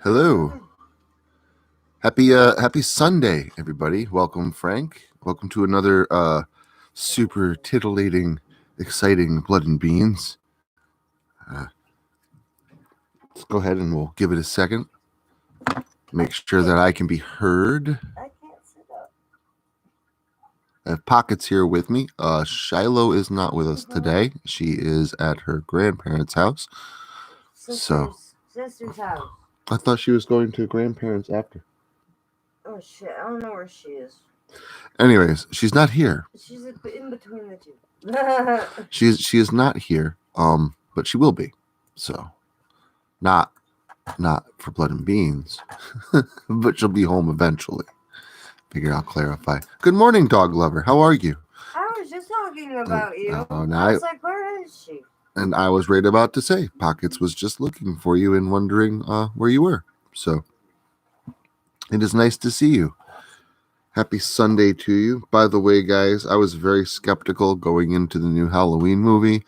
Hello. Happy Sunday, everybody. Welcome, Frank. Welcome to another super titillating, exciting Blood and Beans. Let's go ahead and we'll give it a second. Make sure that I can be heard. I can't sit up. I have Pockets here with me. Shiloh is not with us today. She is at her grandparents' house. Sister's house. I thought she was going to grandparents after. Oh shit, I don't know where she is. Anyways, she's not here. She's in between the two. She is not here. But she will be. So, not for Blood and Beans, but she'll be home eventually. Figure I'll clarify. Good morning, dog lover. How are you? I was just talking about you. No, I was like, where is she? And I was right about to say, Pockets was just looking for you and wondering where you were. So, it is nice to see you. Happy Sunday to you. By the way, guys, I was very skeptical going into the new Halloween movie.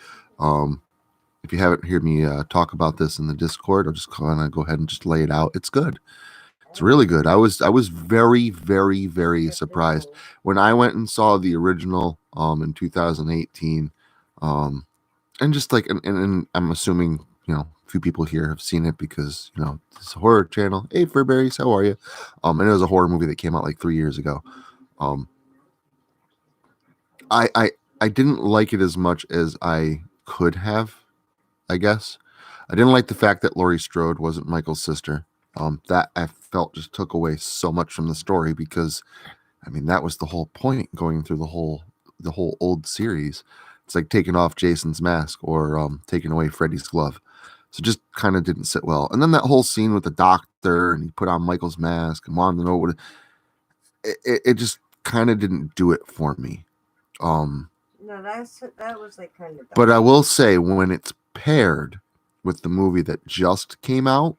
If you haven't heard me talk about this in the Discord, I'll just kind of go ahead and just lay it out. It's good. It's really good. I was very, very, very surprised when I went and saw the original in 2018. And just like, and I'm assuming, a few people here have seen it because, it's a horror channel. Hey, Furberries, how are you? And it was a horror movie that came out like 3 years ago. I didn't like it as much as I could have, I guess. I didn't like the fact that Laurie Strode wasn't Michael's sister. That I felt just took away so much from the story because, that was the whole point going through the whole old series. It's like taking off Jason's mask or taking away Freddy's glove. So just kind of didn't sit well. And then that whole scene with the doctor and he put on Michael's mask and wanted to know what it just kind of didn't do it for me. No, that was like kind of. But I will say when it's paired with the movie that just came out,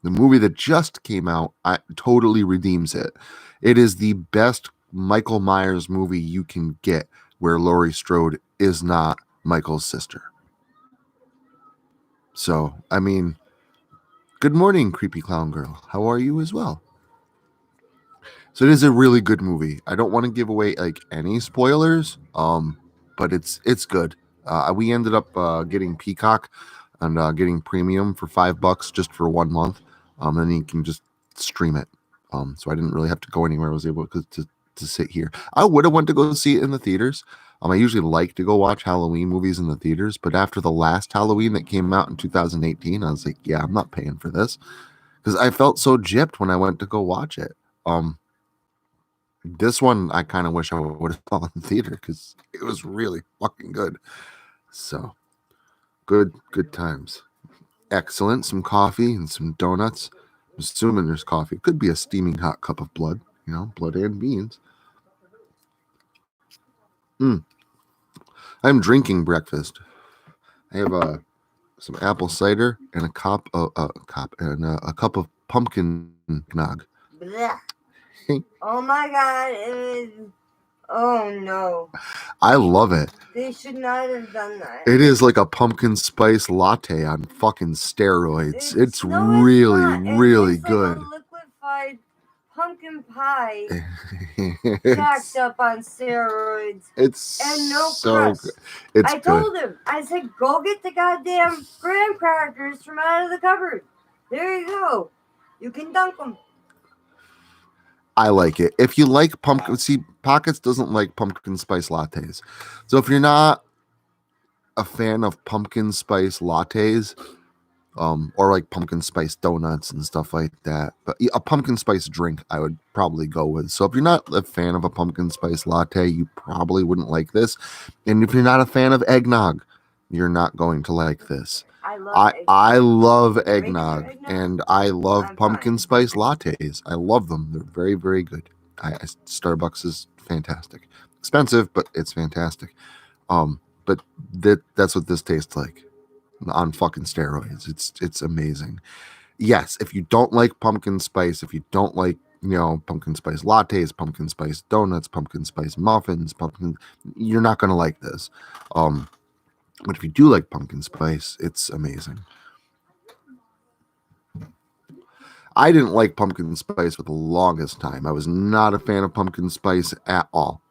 I totally redeems it. It is the best Michael Myers movie you can get where Laurie Strode is not Michael's sister. So, good morning, Creepy Clown Girl. How are you as well? So it is a really good movie. I don't want to give away like any spoilers, but it's good. We ended up getting Peacock and getting premium for $5 just for 1 month. Then you can just stream it. So I didn't really have to go anywhere. I was able to sit here. I would have went to go see it in the theaters. I usually like to go watch Halloween movies in the theaters, but after the last Halloween that came out in 2018, I was like, yeah, I'm not paying for this because I felt so gypped when I went to go watch it. This one, I kind of wish I would have saw in the theater because it was really fucking good. So, good times. Excellent. Some coffee and some donuts. I'm assuming there's coffee. It could be a steaming hot cup of blood, blood and beans. I'm drinking breakfast. I have some apple cider and a cup of pumpkin nog. Oh my god! Oh no! I love it. They should not have done that. It is like a pumpkin spice latte on fucking steroids. It's really good. Like a liquefied pumpkin pie jacked up on steroids. It's and no so crust. Good. I told him, I said, go get the goddamn graham crackers from out of the cupboard. There you go. You can dunk them. I like it. If you like pumpkin, see, Pockets doesn't like pumpkin spice lattes. So if you're not a fan of pumpkin spice lattes, or like pumpkin spice donuts and stuff like that, but a pumpkin spice drink I would probably go with. So if you're not a fan of a pumpkin spice latte, you probably wouldn't like this. And if you're not a fan of eggnog, you're not going to like this. I love eggnog and I love pumpkin spice lattes. I love them. They're very, very good. Starbucks is fantastic. Expensive, but it's fantastic. But that's what this tastes like on fucking steroids. It's amazing. Yes, if you don't like pumpkin spice, if you don't like pumpkin spice lattes, pumpkin spice donuts, pumpkin spice muffins, you're not gonna like this. But if you do like pumpkin spice, it's amazing. I didn't like pumpkin spice for the longest time. I was not a fan of pumpkin spice at all.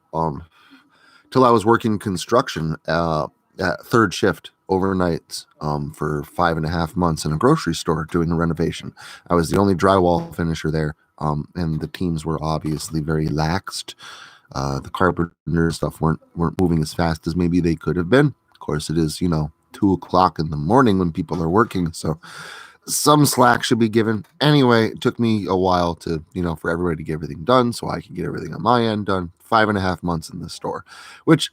Till I was working construction at third shift overnights for 5.5 months in a grocery store doing a renovation. I was the only drywall finisher there, and the teams were obviously very laxed. The carpenter stuff weren't moving as fast as maybe they could have been. Of course, it is 2 o'clock in the morning when people are working, so some slack should be given. Anyway, it took me a while to, for everybody to get everything done so I could get everything on my end done. 5.5 months in the store, which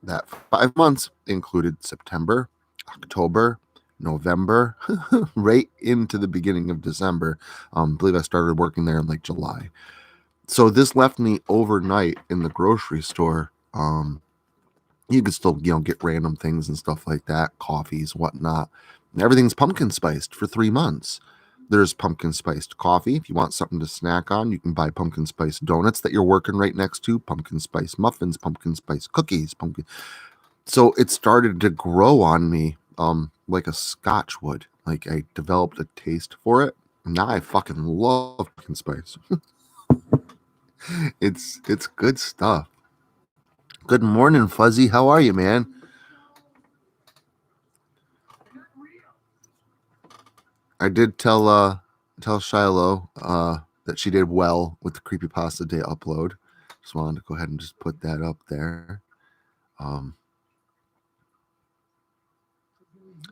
that 5 months included September, October, November, right into the beginning of December. I believe I started working there in like July. So this left me overnight in the grocery store. You could still, get random things and stuff like that, coffees, whatnot. And everything's pumpkin spiced for 3 months. There's pumpkin spiced coffee. If you want something to snack on, you can buy pumpkin spice donuts that you're working right next to, pumpkin spice muffins, pumpkin spice cookies, pumpkin. So it started to grow on me like a scotch would. Like I developed a taste for it. Now I fucking love pumpkin spice. It's good stuff. Good morning, Fuzzy. How are you, man? I did tell Shiloh that she did well with the Creepypasta Day upload. Just wanted to go ahead and just put that up there.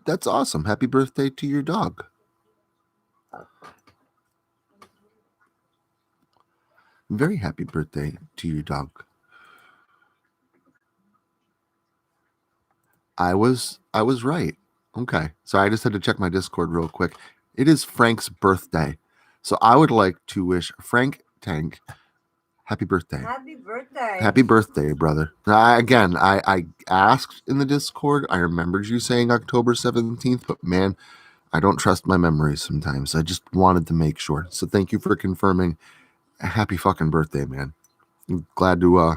That's awesome. Happy birthday to your dog. Very happy birthday to your dog. I was right. Okay. So I just had to check my Discord real quick. It is Frank's birthday. So I would like to wish Frank Tank happy birthday. Happy birthday. Happy birthday, brother. I asked in the Discord. I remembered you saying October 17th, but man, I don't trust my memories sometimes. I just wanted to make sure. So thank you for confirming. Happy fucking birthday, man. I'm glad to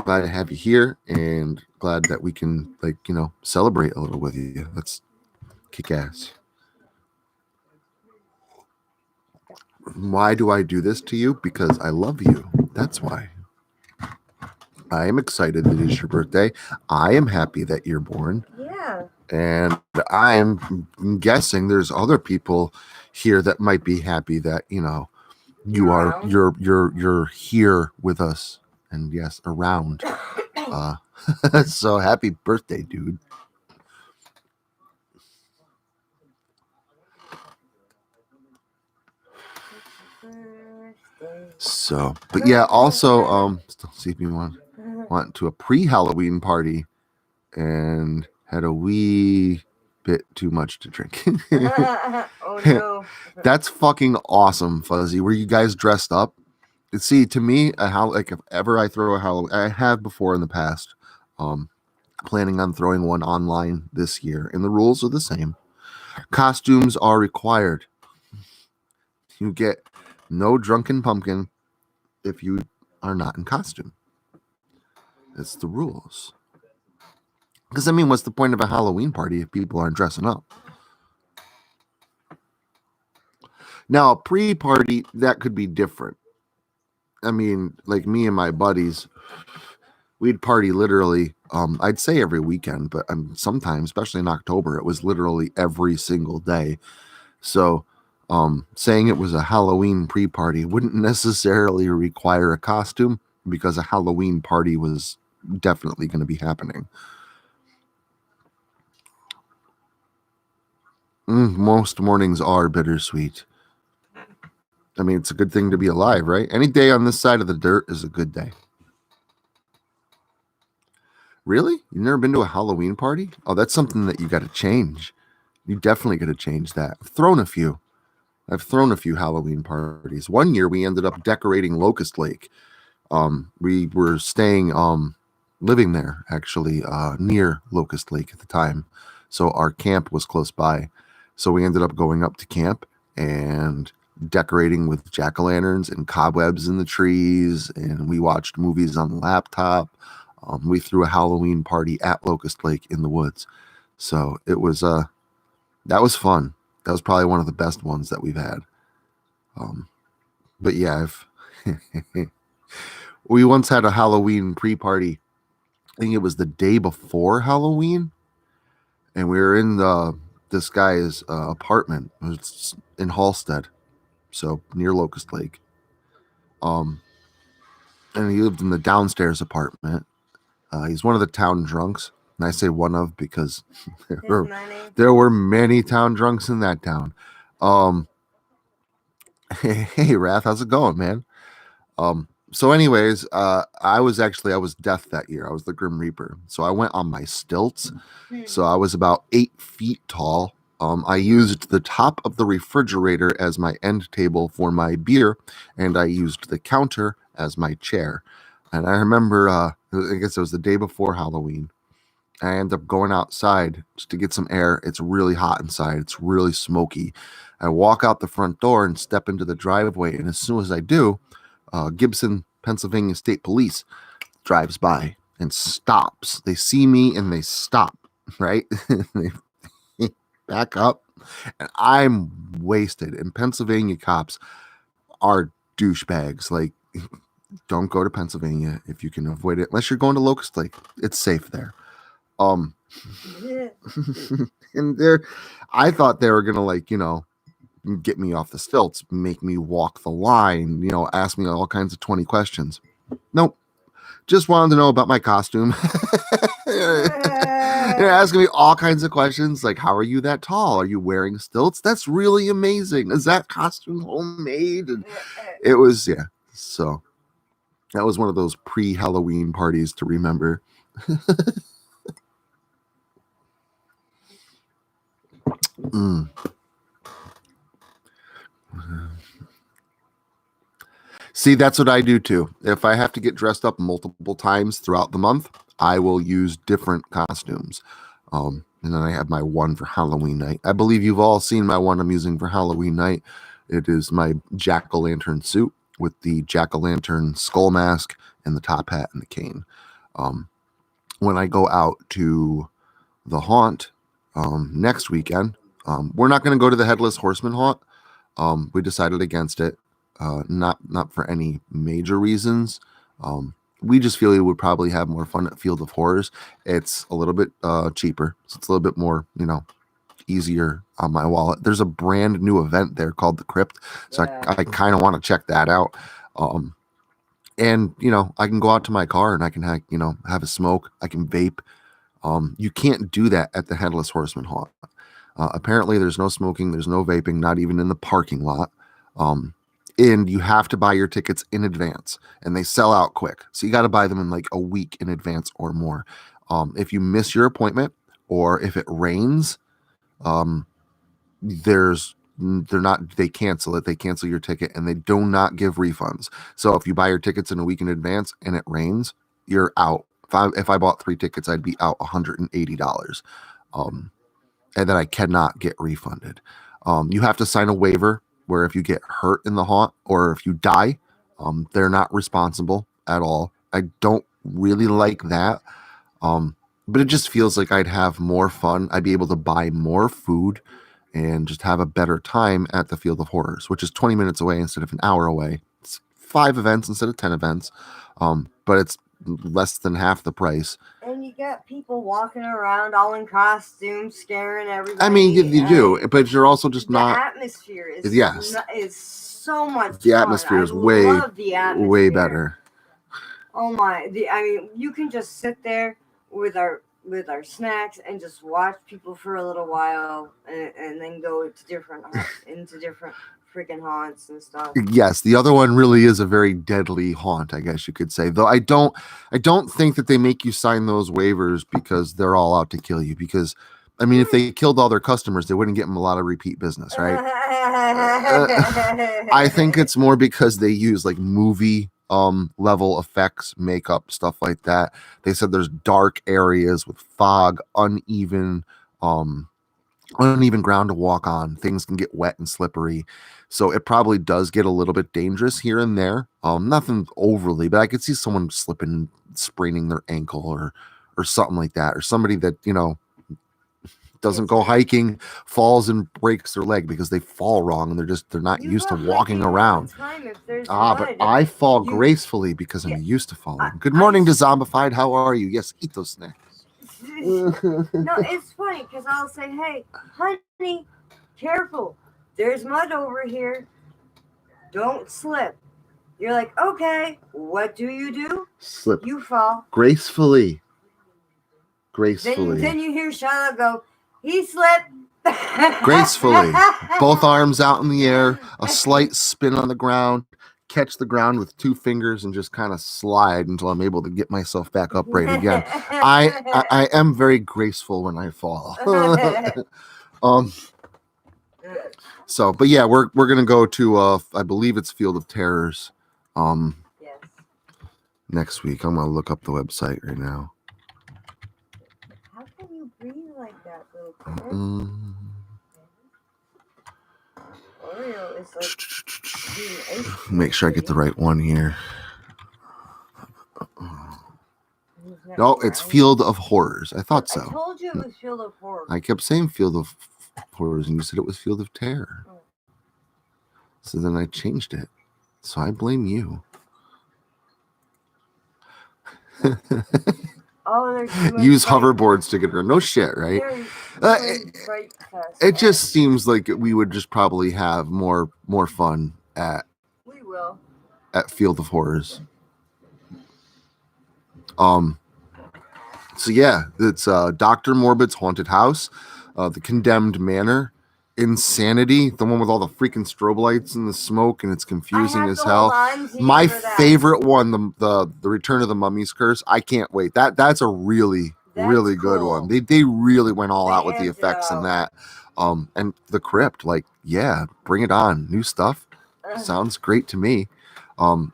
have you here and glad that we can celebrate a little with you. Let's kick ass. Why do I do this to you? Because I love you. That's why. I am excited that it is your birthday. I am happy that you're born. Yeah. And I'm guessing there's other people here that might be happy that, you're here with us. And yes, around. So happy birthday, dude. So, but yeah, also, still see if you want to a pre-Halloween party and had a wee bit too much to drink. Oh no. That's fucking awesome, Fuzzy. Were you guys dressed up? See, to me, if ever I throw a Halloween, I have before in the past, planning on throwing one online this year, and the rules are the same. Costumes are required. You get no drunken pumpkin if you are not in costume. It's the rules. Because, what's the point of a Halloween party if people aren't dressing up? Now, a pre-party, that could be different. Like me and my buddies, we'd party literally, I'd say every weekend, but sometimes, especially in October, it was literally every single day. So saying it was a Halloween pre-party wouldn't necessarily require a costume because a Halloween party was definitely going to be happening. Most mornings are bittersweet. It's a good thing to be alive, right? Any day on this side of the dirt is a good day. Really? You've never been to a Halloween party? Oh, that's something that you got to change. You definitely got to change that. I've thrown a few Halloween parties. One year we ended up decorating Locust Lake. We were staying, living there actually, near Locust Lake at the time. So our camp was close by. So we ended up going up to camp and decorating with jack-o'-lanterns and cobwebs in the trees. And we watched movies on the laptop. We threw a Halloween party at Locust Lake in the woods. So it was, that was fun. That was probably one of the best ones that we've had. But yeah, we once had a Halloween pre-party. I think it was the day before Halloween, and we were in this guy's apartment. It's in Halstead, so near Locust Lake. And he lived in the downstairs apartment. He's one of the town drunks, and I say one of because there were many town drunks in that town. Hey Wrath, how's it going, man? So anyways, I was death that year. I was the Grim Reaper. So I went on my stilts. So I was about 8 feet tall. I used the top of the refrigerator as my end table for my beer, and I used the counter as my chair. And I remember, I guess it was the day before Halloween. I end up going outside just to get some air. It's really hot inside. It's really smoky. I walk out the front door and step into the driveway. And as soon as I do, Gibson, Pennsylvania State Police drives by and stops. They see me and they stop, right? They back up, and I'm wasted. And Pennsylvania cops are douchebags. Like, don't go to Pennsylvania if you can avoid it, unless you're going to Locust Lake. It's safe there. And I thought they were gonna get me off the stilts, make me walk the line, ask me all kinds of 20 questions. Nope. Just wanted to know about my costume. They're asking me all kinds of questions like, how are you that tall? Are you wearing stilts? That's really amazing. Is that costume homemade? And it was, yeah. So that was one of those pre-Halloween parties to remember. See, that's what I do too. If I have to get dressed up multiple times throughout the month, I will use different costumes. And then I have my one for Halloween night. I believe you've all seen my one I'm using for Halloween night. It is my jack-o'-lantern suit with the jack-o'-lantern skull mask and the top hat and the cane. When I go out to the haunt next weekend, we're not going to go to the Headless Horseman haunt. We decided against it. Not for any major reasons. We just feel we would probably have more fun at Field of Horrors. It's a little bit cheaper, so it's a little bit more, easier on my wallet. There's a brand new event there called the Crypt, so I kind of want to check that out. And I can go out to my car and I can have a smoke. I can vape. You can't do that at the Headless Horseman haunt. Apparently, there's no smoking, there's no vaping, not even in the parking lot. And you have to buy your tickets in advance, and they sell out quick. So you got to buy them in like a week in advance or more. If you miss your appointment or if it rains, they cancel it. They cancel your ticket and they do not give refunds. So if you buy your tickets in a week in advance and it rains, you're out. If I bought 3 tickets, I'd be out $180. And then I cannot get refunded. You have to sign a waiver where if you get hurt in the haunt or if you die, they're not responsible at all. I don't really like that. But it just feels like I'd have more fun. I'd be able to buy more food and just have a better time at the Field of Horrors, which is 20 minutes away instead of an hour away. It's 5 events instead of 10 events. But it's less than half the price. And you got people walking around all in costumes, scaring everybody. I mean, you do, but you're also just not. The atmosphere is is so much. The fun. atmosphere is way better. Oh my! You can just sit there with our snacks and just watch people for a little while, and then go to different freaking haunts and stuff. Yes, the other one really is a very deadly haunt, I guess you could say. Though I don't think that they make you sign those waivers because they're all out to kill you. Because if they killed all their customers, they wouldn't get them a lot of repeat business, right? I think it's more because they use like movie level effects, makeup, stuff like that. They said there's dark areas with fog, uneven ground to walk on. Things can get wet and slippery. So it probably does get a little bit dangerous here and there. Nothing overly, but I could see someone slipping, spraining their ankle or something like that. Or somebody that, doesn't go hiking, falls and breaks their leg because they fall wrong and they're not used to walking around. But I fall gracefully because I'm used to falling. Good morning to Zombified. How are you? Yes, eat those snacks. No, it's funny because I'll say, "Hey, honey, careful. There's mud over here. Don't slip." You're like, "Okay." What do? Slip. You fall gracefully. Gracefully. Then you hear Shiloh go, "He slipped." Gracefully. Both arms out in the air, a slight spin on the ground, catch the ground with 2 fingers and just kind of slide until I'm able to get myself back upright again. I am very graceful when I fall. So, but yeah, we're gonna go to I believe it's Field of Terrors yes. next week. I'm gonna look up the website right now. How can you breathe like that, little critter? Oreo is like make sure I get the right one here. No, it's Field of Horrors. I thought so. I told you it was Field of Horrors. I kept saying Field of Horrors, and you said it was Field of Terror. Oh. So then I changed it. So I blame you. Use hoverboards to get around. No shit, right? It just seems like we would just probably have more fun at Field of Horrors. So yeah, it's Dr. Morbid's Haunted House, The Condemned Manor, Insanity, the one with all the freaking strobe lights and the smoke, and it's confusing as hell. My favorite one, the Return of the Mummy's Curse. I can't wait. That's a really good one. They really went all out with the effects in that. And the Crypt, like, yeah, bring it on. New stuff. Sounds great to me.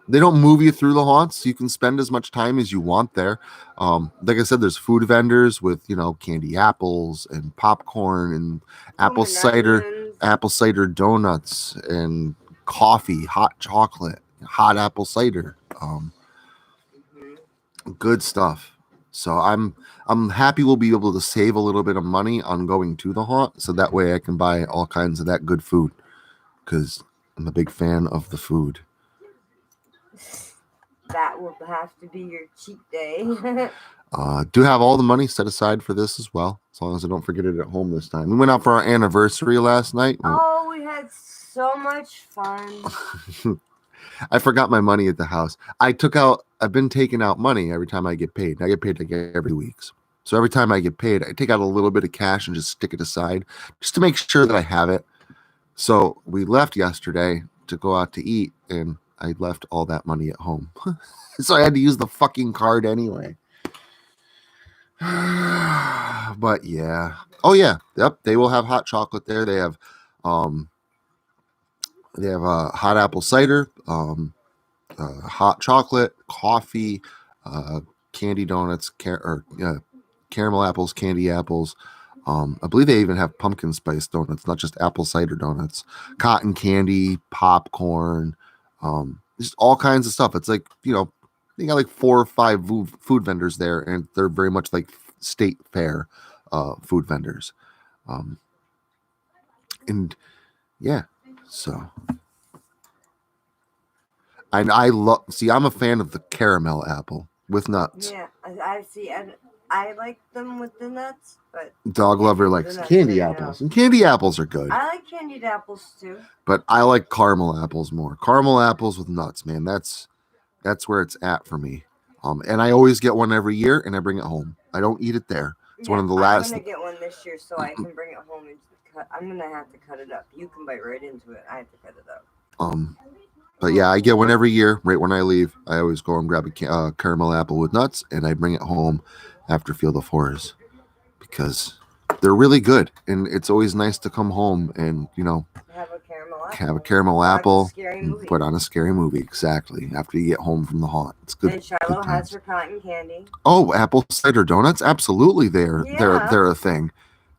They don't move you through the haunts. You can spend as much time as you want there. Like I said, there's food vendors with, candy apples and popcorn and apple cider donuts and coffee, hot chocolate, hot apple cider. Good stuff. So I'm happy we'll be able to save a little bit of money on going to the haunt, so that way I can buy all kinds of that good food, because I'm a big fan of the food. That will have to be your cheat day. Do have all the money set aside for this as well, as long as I don't forget it at home this time. We went out for our anniversary last night. Oh, we had so much fun. I forgot my money at the house. I've been taking out money every time I get paid. I get paid like every week. So every time I get paid, I take out a little bit of cash and just stick it aside just to make sure that I have it. So we left yesterday to go out to eat, and I left all that money at home. So I had to use the fucking card anyway. But yeah. Oh yeah. Yep. They will have hot chocolate there. They have hot apple cider, hot chocolate, coffee, candy donuts, caramel apples, candy apples. I believe they even have pumpkin spice donuts, not just apple cider donuts, cotton candy, popcorn, just all kinds of stuff. It's like, they got like 4 or 5 food vendors there, and they're very much like state fair food vendors. And yeah, so. And I'm a fan of the caramel apple with nuts. Yeah, I see. I like them with the nuts, but Dog Lover likes candy apples, and candy apples are good. I like candied apples too, but I like caramel apples more. Caramel apples with nuts, man. That's where it's at for me. And I always get one every year, and I bring it home. I don't eat it there. It's one of the last. I'm gonna get one this year, so I can bring it home and cut. I'm gonna have to cut it up. You can bite right into it. I have to cut it up. But yeah, I get one every year. Right when I leave, I always go and grab a caramel apple with nuts, and I bring it home after Field of Horrors because they're really good. And it's always nice to come home and have a caramel apple, and put on a scary movie. Exactly. After you get home from the haunt, it's good. And Shiloh has her cotton candy. Oh, apple cider donuts! Absolutely, they're a thing.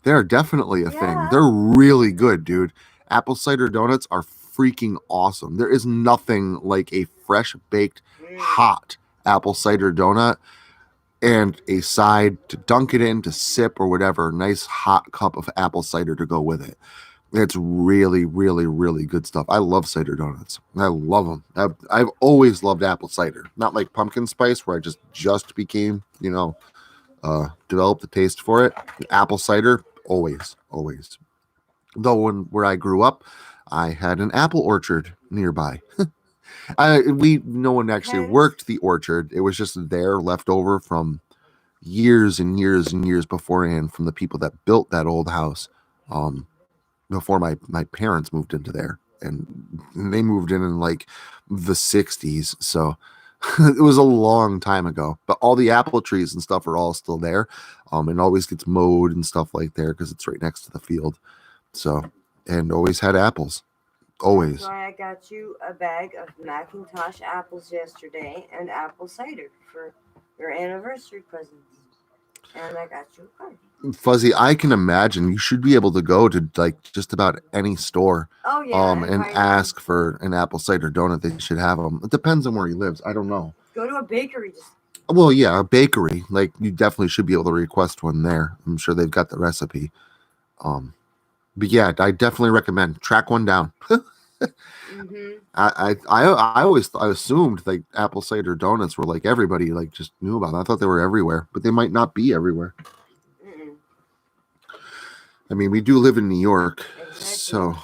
They're definitely a thing. They're really good, dude. Apple cider donuts are freaking awesome. There is nothing like a fresh baked hot apple cider donut and a side to dunk it in, to sip or whatever. Nice hot cup of apple cider to go with it. It's really, really, really good stuff. I love cider donuts. I love them. I've always loved apple cider. Not like pumpkin spice, where I just became, developed the taste for it. Apple cider, always, always. Though where I grew up, I had an apple orchard nearby. No one actually Hence, worked the orchard. It was just there, left over from years and years and years beforehand, from the people that built that old house. Before my parents moved into there, and they moved in like the 60s, so it was a long time ago, but all the apple trees and stuff are all still there, and always gets mowed and stuff like there because it's right next to the field. So, and always had apples, that's always. why I got you a bag of Macintosh apples yesterday and apple cider for your anniversary presents. And I got you a card. Fuzzy, I can imagine you should be able to go to like just about any store, Oh yeah, and ask for an apple cider donut. They should have them. It depends on where he lives. I don't know. go to a bakery. Just Well, yeah, a bakery. Like, you definitely should be able to request one there. I'm sure they've got the recipe. Um, but yeah, I definitely recommend track one down. mm-hmm. I always I assumed like apple cider donuts were like everybody like just knew about them. I thought they were everywhere, but they might not be everywhere. Mm-mm. I mean, we do live in New York, Exactly. so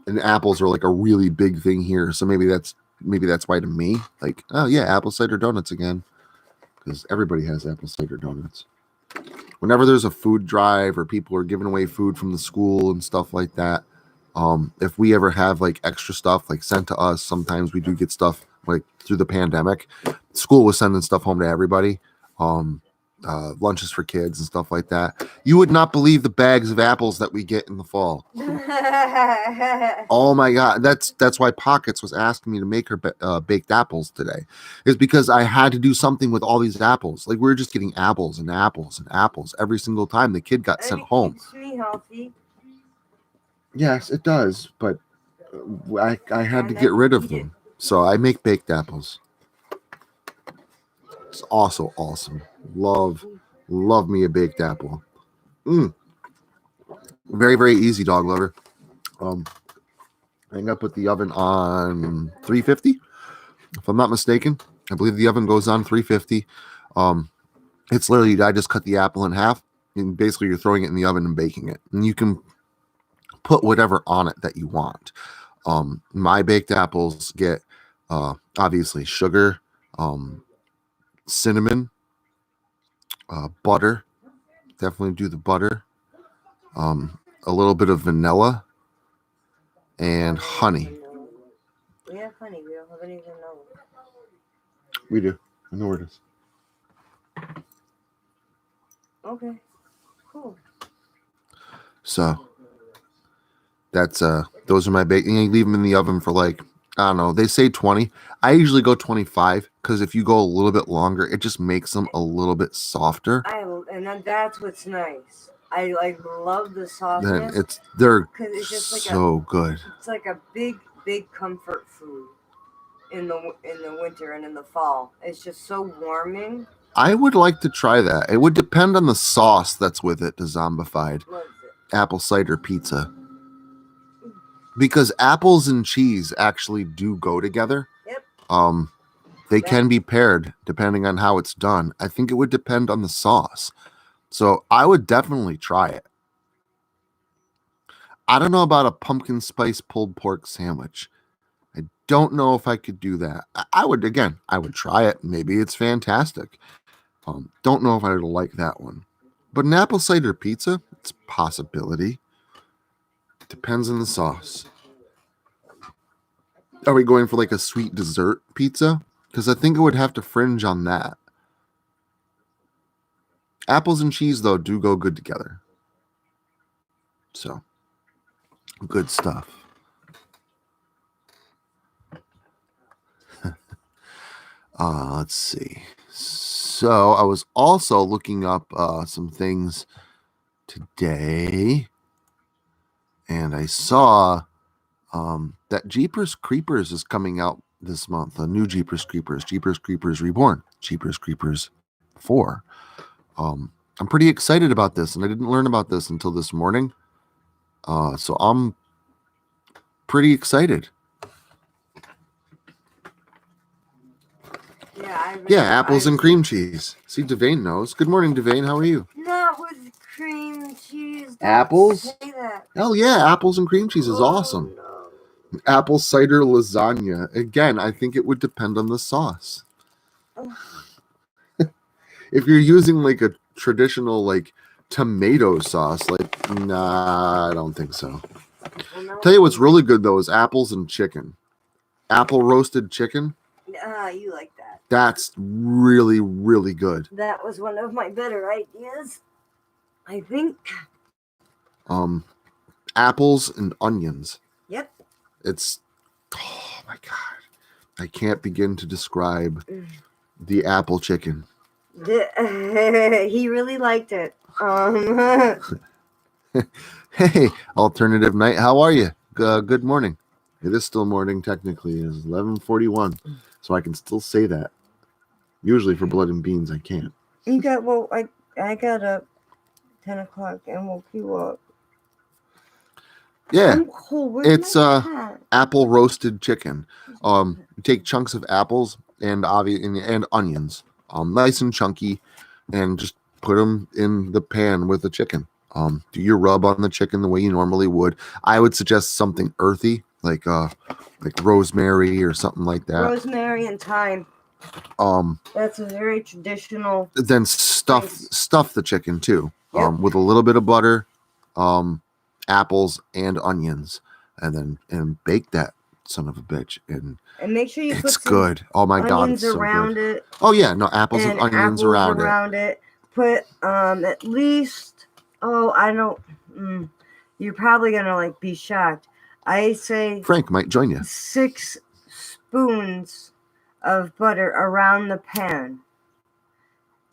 and apples are like a really big thing here. So maybe that's why to me, like, oh yeah, apple cider donuts again, because everybody has apple cider donuts. Whenever there's a food drive or people are giving away food from the school and stuff like that, if we ever have like extra stuff like sent to us, sometimes we do get stuff like through the pandemic. School was sending stuff home to everybody, um, lunches for kids and stuff like that. You would not believe the bags of apples that we get in the fall. Oh my god, that's why Pockets was asking me to make her baked apples today, is because I had to do something with all these apples. Like, we were just getting apples and apples and apples every single time the kid got and sent it home. keeps me healthy. Yes, it does, but I had to And I get can rid of eat it. them, so I make baked apples. It's also awesome. Love me a baked apple. Mm, very, very easy, dog lover. Um, I think I put the oven on 350, if I'm not mistaken. I believe the oven goes on 350. Um, it's literally, I just cut the apple in half, and basically you're throwing it in the oven and baking it. And you can put whatever on it that you want. My baked apples get obviously sugar, cinnamon, butter. Definitely do the butter. A little bit of vanilla and honey. Vanilla. We have honey. We don't have any vanilla. We do. I know where it is. Okay. Cool. So that's those are my baking. You leave them in the oven for like, I don't know. They say 20. I usually go 25 because if you go a little bit longer, it just makes them a little bit softer. And then that's what's nice. I like love the Then softness they're because it's just like so good. it's like a big comfort food in the winter and in the fall. It's just so warming. I would like to try that. It would depend on the sauce that's with it to zombified What is it? apple cider pizza. Because apples and cheese actually do go together. Yep. They can be paired depending on how it's done. I think it would depend on the sauce. So I would definitely try it. I don't know about a pumpkin spice pulled pork sandwich. I don't know if I could do that. I would try it. Maybe it's fantastic. Don't know if I would like that one. But an apple cider pizza, it's a possibility. Depends on the sauce. Are we going for like a sweet dessert pizza? Because I think it would have to fringe on that. Apples and cheese, though, do go good together. So, good stuff. Let's see. So, I was also looking up some things today, and I saw that Jeepers Creepers is coming out this month. A new Jeepers Creepers Reborn. Jeepers Creepers 4. I'm pretty excited about this, and I didn't learn about this until this morning. So I'm pretty excited. Yeah, apples and cream cheese. See, Devane knows. Good morning, Devane. How are you? Not with cream cheese. Apples? Say that. Hell yeah, apples and cream cheese is awesome. No. Apple cider lasagna. Again, I think it would depend on the sauce. If you're using like a traditional like tomato sauce, like nah, I don't think so. Tell you what's really good though is apples and chicken. Apple roasted chicken. You like that. That's really, really good. That was one of my better ideas, I think. Apples and onions. Yep. It's, oh my God. I can't begin to describe the apple chicken. He really liked it. Hey, alternative night. How are you? Good morning. It is still morning technically. It's 11:41, so I can still say that. Usually for blood and beans, I can't. You got I got up 10 o'clock and woke you up. Yeah, cold. it's apple roasted chicken. You take chunks of apples and onions, nice and chunky, and just put them in the pan with the chicken. Do your rub on the chicken the way you normally would. I would suggest something earthy, like rosemary or something like that. Rosemary and thyme. That's a very traditional. Then stuff the chicken too. Yep. With a little bit of butter, apples and onions, and bake that son of a bitch. And make sure you it's put good. Oh my God, it's so around good. it. Oh yeah, no apples and onions around it. Put at least I don't. You're probably gonna be shocked. I say Frank might join you. 6 spoons of butter around the pan.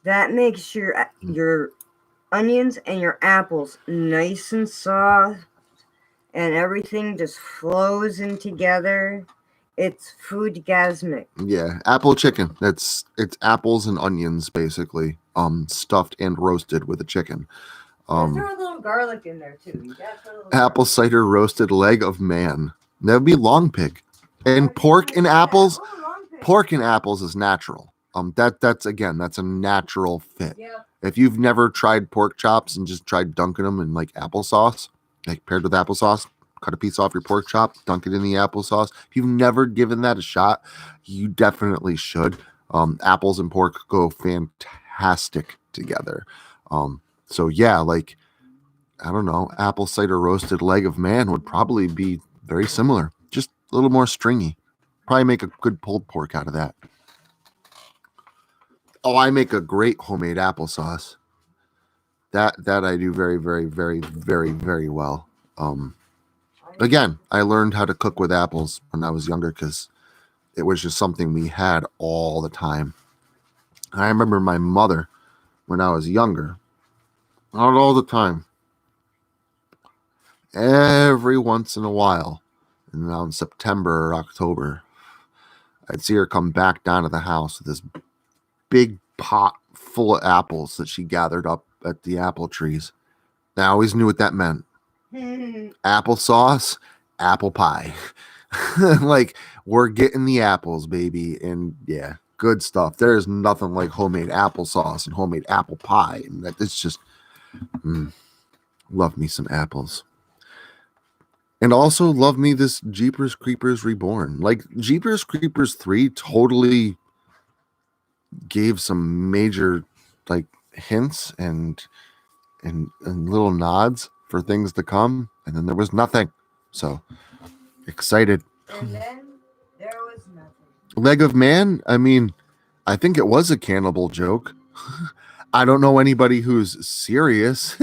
That makes your onions and your apples nice and soft, and everything just flows in together. It's foodgasmic. Yeah, apple chicken. It's apples and onions basically, stuffed and roasted with a chicken. Throw a little garlic in there too. You gotta throw a little apple cider roasted leg of man. That would be long pig. And pork and apples. Pork and apples is natural. That's a natural fit. Yeah. If you've never tried pork chops and just tried dunking them in applesauce, paired with applesauce, cut a piece off your pork chop, dunk it in the applesauce. If you've never given that a shot, you definitely should. Apples and pork go fantastic together. So yeah, I don't know, apple cider roasted leg of man would probably be very similar, just a little more stringy. Probably make a good pulled pork out of that. Oh, I make a great homemade applesauce. That I do very, very, very, very, very well. Again, I learned how to cook with apples when I was younger because it was just something we had all the time. I remember my mother when I was younger, not all the time, every once in a while, around September or October, I'd see her come back down to the house with this big pot full of apples that she gathered up at the apple trees. I always knew what that meant. Applesauce, apple pie. We're getting the apples, baby. And yeah, good stuff. There's nothing like homemade applesauce and homemade apple pie. And it's just, love me some apples. And also love me this Jeepers Creepers Reborn. Jeepers Creepers 3 totally gave some major hints and little nods for things to come, and then there was nothing. So excited. And then there was nothing. Leg of man, I mean, I think it was a cannibal joke. I don't know anybody who's serious.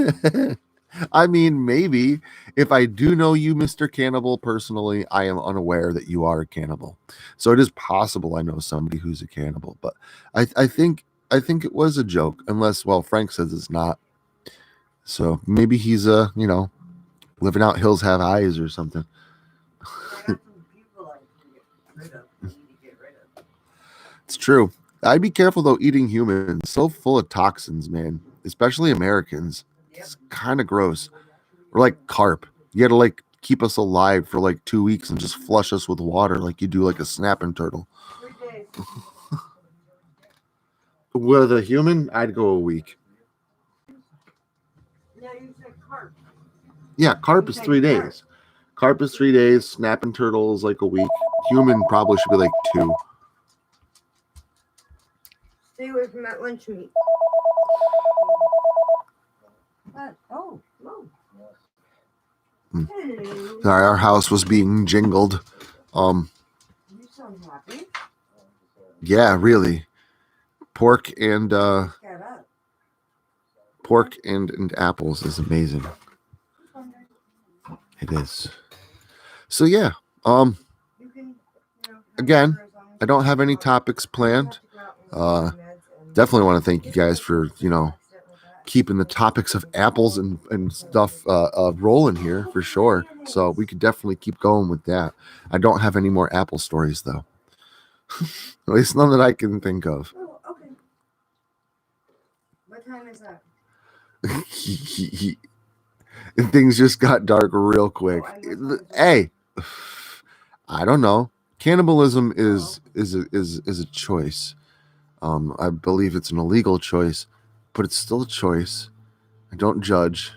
I mean, maybe. If I do know you, Mr. Cannibal, personally, I am unaware that you are a cannibal. So it is possible I know somebody who's a cannibal, but I think it was a joke, unless, Frank says it's not. So maybe he's living out hills have eyes or something. It's true. I'd be careful though eating humans. So full of toxins, man. Especially Americans. It's kind of gross. Or like carp. You got to like keep us alive for like 2 weeks and just flush us with water like you do like a snapping turtle. 3 days. With a human, I'd go a week. Yeah, you said carp. Yeah, carp is 3 days. Carp is 3 days. Snapping turtle is like a week. Human probably should be like 2. Stay away from that lunch meat. Oh, no. Hello. Sorry, our house was being jingled. You sound happy. Yeah, really. Pork and apples is amazing. It is. So yeah. Again, I don't have any topics planned. Definitely want to thank you guys for keeping the topics of apples and stuff rolling here for sure. So we could definitely keep going with that. I don't have any more apple stories though. At least none that I can think of. Oh, okay. What time is that? Things just got dark real quick. Hey, I don't know. Cannibalism is a choice. I believe it's an illegal choice, but it's still a choice. I don't judge.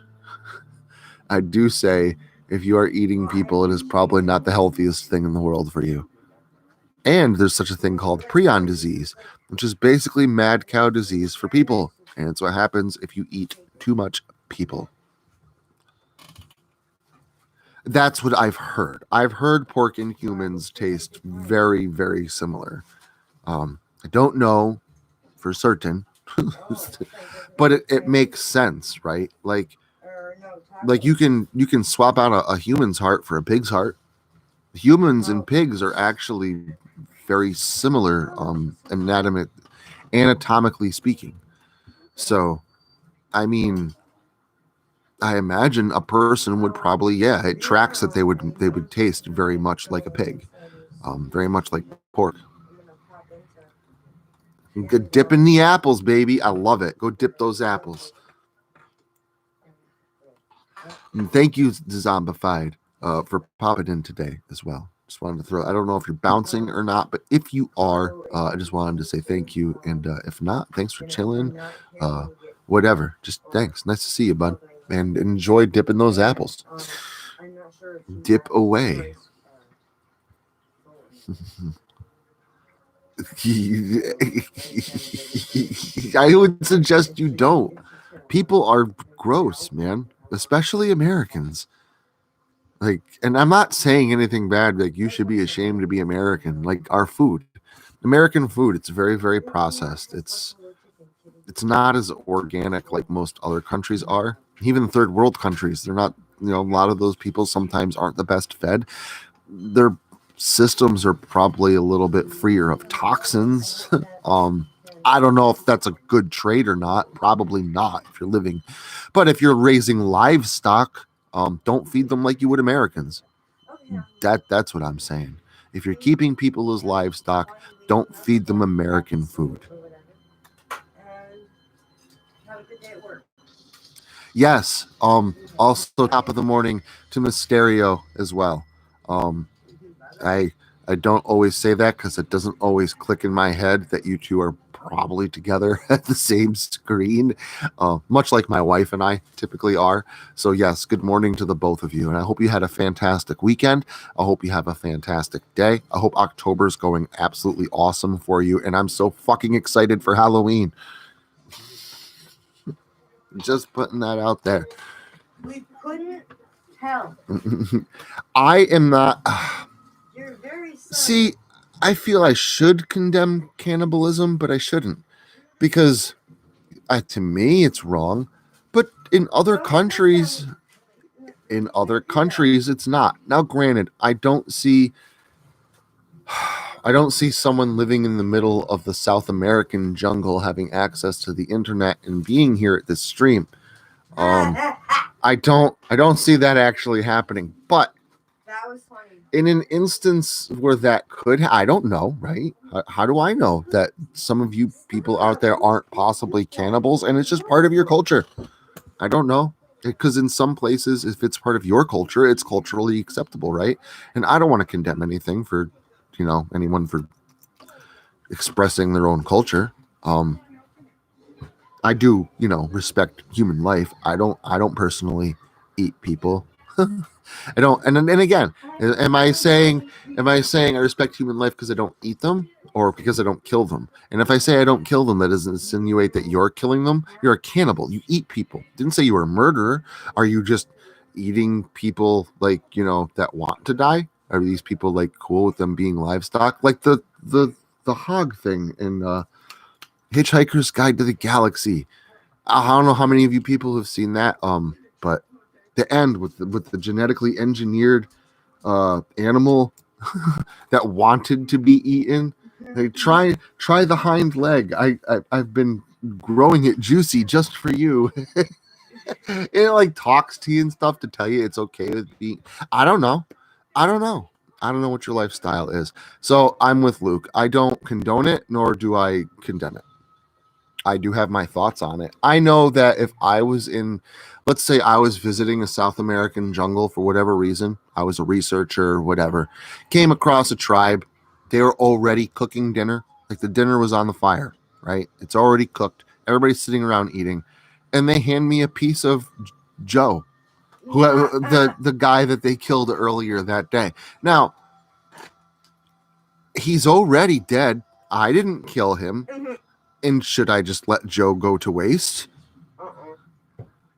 I do say if you are eating people, it is probably not the healthiest thing in the world for you. And there's such a thing called prion disease, which is basically mad cow disease for people. And it's what happens if you eat too much people. That's what I've heard. I've heard pork and humans taste very, very similar. I don't know for certain, but it makes sense, right? Like you can swap out a human's heart for a pig's heart. Humans and pigs are actually very similar, anatomically speaking. So, I mean, I imagine a person would probably, it tracks that they would taste very much like a pig, very much like pork. Go dip in the apples, baby. I love it. Go dip those apples. And thank you, Zombified, for popping in today as well. Just wanted to throw. I don't know if you're bouncing or not, but if you are, I just wanted to say thank you. And if not, thanks for chilling. Whatever. Just thanks. Nice to see you, bud. And enjoy dipping those apples. Dip away. I would suggest you don't. People are gross, man. Especially Americans. Like, and I'm not saying anything bad. Like, you should be ashamed to be American. Like, our food, American food, it's very, very processed. It's not as organic like most other countries are. Even third world countries, they're not. A lot of those people sometimes aren't the best fed. Their systems are probably a little bit freer of toxins. I don't know if that's a good trade or not. Probably not if you're living. But if you're raising livestock, don't feed them like you would Americans. That's what I'm saying. If you're keeping people as livestock, don't feed them American food. Yes. Also, top of the morning to Mysterio as well. I don't always say that because it doesn't always click in my head that you two are probably together at the same screen, much like my wife and I typically are. So yes, good morning to the both of you, and I hope you had a fantastic weekend. I hope you have a fantastic day. I hope October's going absolutely awesome for you, and I'm so fucking excited for Halloween. Just putting that out there. We couldn't tell. I am not. You're very subtle. See, I feel I should condemn cannibalism, but I shouldn't, because to me it's wrong. But in other countries, it's not. Now, granted, I don't see someone living in the middle of the South American jungle having access to the internet and being here at this stream. I don't see that actually happening. But that was funny. in an instance where that could, I don't know, right? How do I know that some of you people out there aren't possibly cannibals and it's just part of your culture? I don't know. Because in some places, if it's part of your culture, it's culturally acceptable, right? And I don't want to condemn anything for, anyone for expressing their own culture. I do, respect human life. I don't personally eat people. I don't, and again, am I saying I respect human life because I don't eat them or because I don't kill them? And if I say I don't kill them, that doesn't insinuate that you're killing them. You're a cannibal. You eat people. Didn't say you were a murderer. Are you just eating people like that want to die? Are these people like cool with them being livestock, like the hog thing in Hitchhiker's Guide to the Galaxy? I don't know how many of you people have seen that, but the end with the genetically engineered animal that wanted to be eaten. Like, try the hind leg. I've been growing it juicy just for you. It like talks to you and stuff to tell you it's okay with being. I don't know. I don't know. I don't know what your lifestyle is. So I'm with Luke. I don't condone it, nor do I condemn it. I do have my thoughts on it. I know that if I was in, let's say I was visiting a South American jungle for whatever reason, I was a researcher, whatever, came across a tribe, they were already cooking dinner. Like the dinner was on the fire, right? It's already cooked. Everybody's sitting around eating. And they hand me a piece of Joe, who the guy that they killed earlier that day. Now, he's already dead. I didn't kill him. And should I just let Joe go to waste?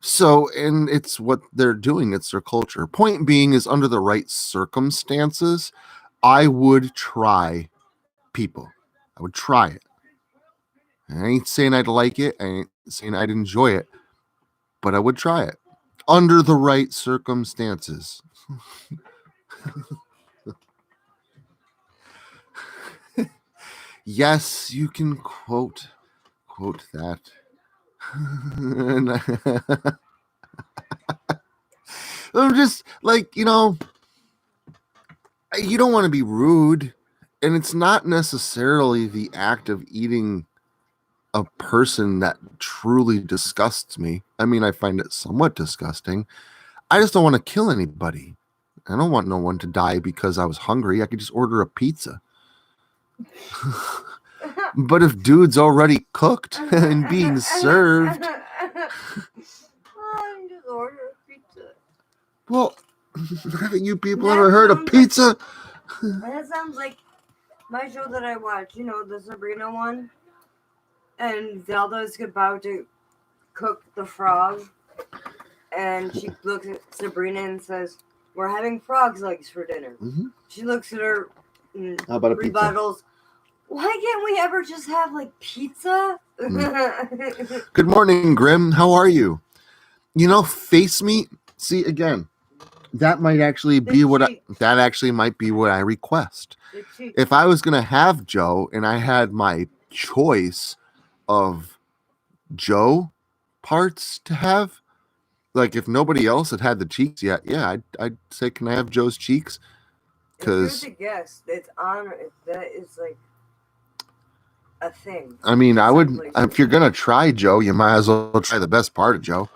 So, and it's what they're doing. It's their culture. Point being is under the right circumstances, I would try people. I would try it. I ain't saying I'd like it. I ain't saying I'd enjoy it, but I would try it under the right circumstances. Yes, you can quote that. I'm just like, you don't want to be rude, and it's not necessarily the act of eating a person that truly disgusts me. I mean, I find it somewhat disgusting. I just don't want to kill anybody. I don't want no one to die because I was hungry. I could just order a pizza. But if dude's already cooked and being served, just order a pizza. Well, haven't you people ever heard of pizza? That sounds like my show that I watch, the Sabrina one. And Zelda's about to cook the frog. And she looks at Sabrina and says, "We're having frog's legs for dinner." Mm-hmm. She looks at her and How about a rebuttals, pizza? Why can't we ever just have pizza? Good morning, Grim. How are you? Face meat. See, again, that might actually be might be what I request. If I was gonna have Joe and I had my choice of Joe parts to have, like if nobody else had the cheeks yet, yeah, I'd say, can I have Joe's cheeks? Because guess it's honor. That is a thing. I mean, I would. If you're gonna try Joe, you might as well try the best part of Joe.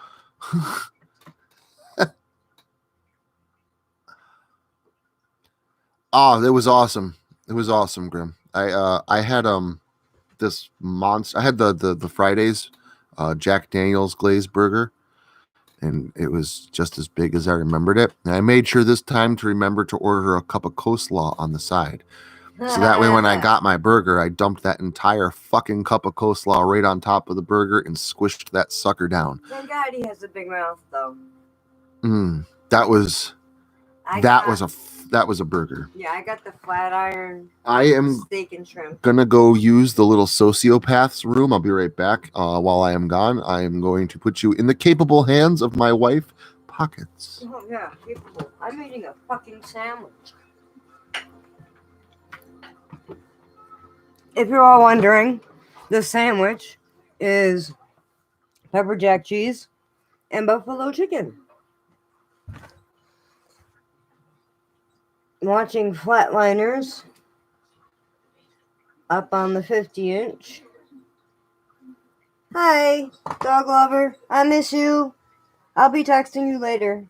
Oh, it was awesome. It was awesome, Grim. I had this monster. I had the Fridays Jack Daniel's glazed burger, and it was just as big as I remembered it. And I made sure this time to remember to order a cup of coleslaw on the side. So that way when I got my burger, I dumped that entire fucking cup of coleslaw right on top of the burger and squished that sucker down. Thank God he has a big mouth, though. That was a burger. Yeah, I got the flat iron. I am steak and shrimp. Gonna go use the little sociopath's room. I'll be right back. While I am gone, I am going to put you in the capable hands of my wife, Pockets. Oh yeah, capable. I'm eating a fucking sandwich. If you're all wondering, the sandwich is pepper jack cheese and buffalo chicken. watching Flatliners up on the 50-inch. Hi, dog lover. I miss you. I'll be texting you later.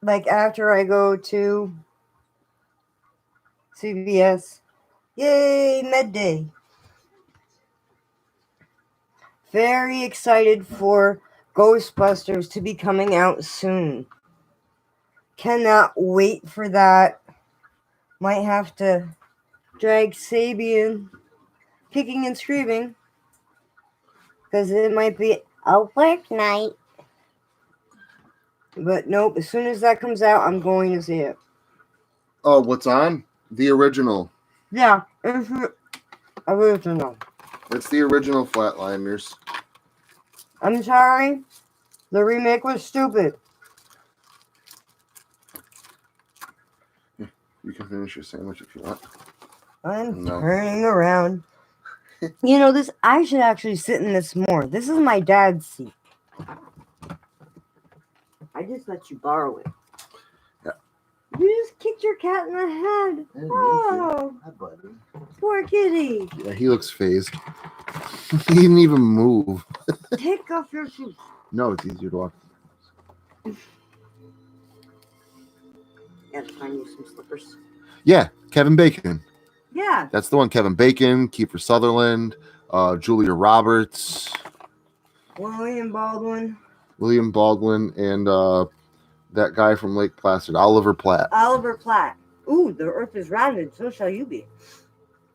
Like after I go to CVS. Yay, Med Day. Very excited for Ghostbusters to be coming out soon. Cannot wait for that. Might have to drag Sabian kicking and screaming because it might be a work night. But nope, as soon as that comes out, I'm going to see it. Oh, what's on? The original. Yeah, it's the original. It's the original Flatliners. I'm sorry, the remake was stupid. You can finish your sandwich if you want. I'm No. turning around. You know, this, I should actually sit in this more. This is my dad's seat. I just let you borrow it. Yeah. You just kicked your cat in the head. Oh, Hi, buddy. poor kitty. Yeah, he looks phased. He didn't even move. Take off your shoes. No, it's easier to walk. Gotta find you some slippers. Yeah, Kevin Bacon. Yeah. That's the one. Kevin Bacon, Kiefer Sutherland, Julia Roberts, William Baldwin. and that guy from Lake Placid, Oliver Platt. Oliver Platt. Ooh, the earth is rounded, so shall you be.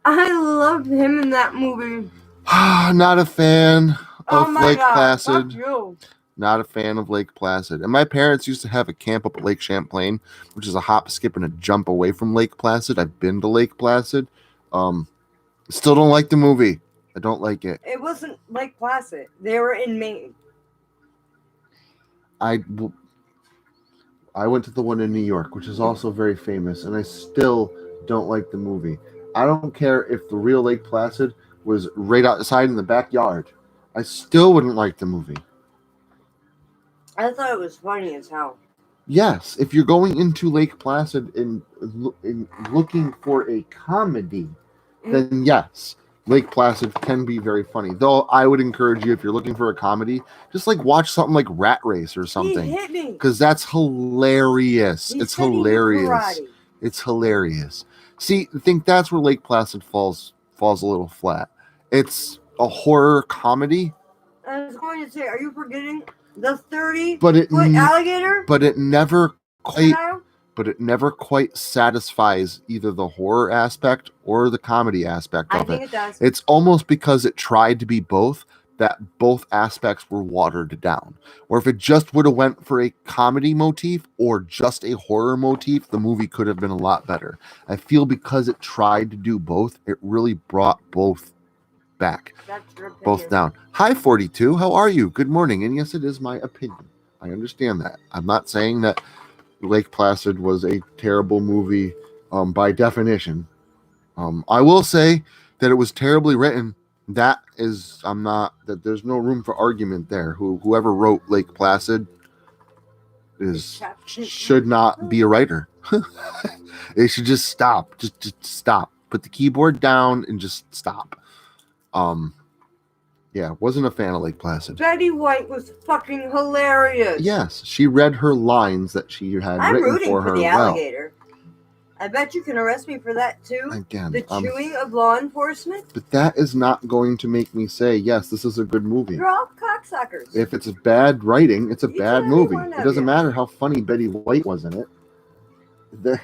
I loved him in that movie. Not a fan of Lake God, Placid. fuck you. Not a fan of Lake Placid. And my parents used to have a camp up at Lake Champlain, which is a hop, skip, and a jump away from Lake Placid. I've been to Lake Placid. Still don't like the movie. I don't like it. It wasn't Lake Placid. They were in Maine. I went to the one in New York, which is also very famous, and I still don't like the movie. I don't care if the real Lake Placid was right outside in the backyard. I still wouldn't like the movie. I thought it was funny as hell. Yes, if you're going into Lake Placid and looking for a comedy, then yes, Lake Placid can be very funny. Though I would encourage you, if you're looking for a comedy, just like watch something like Rat Race or something. He hit me. Because that's hilarious. He It's said he did hilarious. karate. It's hilarious. See, I think that's where Lake Placid falls a little flat. It's a horror comedy. I was going to say, are you forgetting the 30 But it foot alligator? But it never quite Style? but it never quite satisfies either the horror aspect or the comedy aspect I of think it. it does. It's almost because it tried to be both that both aspects were watered down. Or if it just would have went for a comedy motif or just a horror motif, the movie could have been a lot better. I feel because it tried to do both, it really brought both back. That's your opinion. Both down. Hi, 42. How are you? Good morning. And yes, it is my opinion. I understand that. I'm not saying that Lake Placid was a terrible movie by definition. I will say that it was terribly written. That there's no room for argument there. Whoever wrote Lake Placid should not be a writer. They should just stop. Just stop. Put the keyboard down and just stop. Yeah, wasn't a fan of Lake Placid. Betty White was fucking hilarious. Yes, she read her lines that she had I'm written rooting for her the well. alligator. I bet you can arrest me for that too. Again, the chewing of law enforcement. But that is not going to make me say, yes, this is a good movie. You're all cocksuckers. If it's a bad writing, it's a Each bad and every movie. one It of doesn't you. matter how funny Betty White was in it.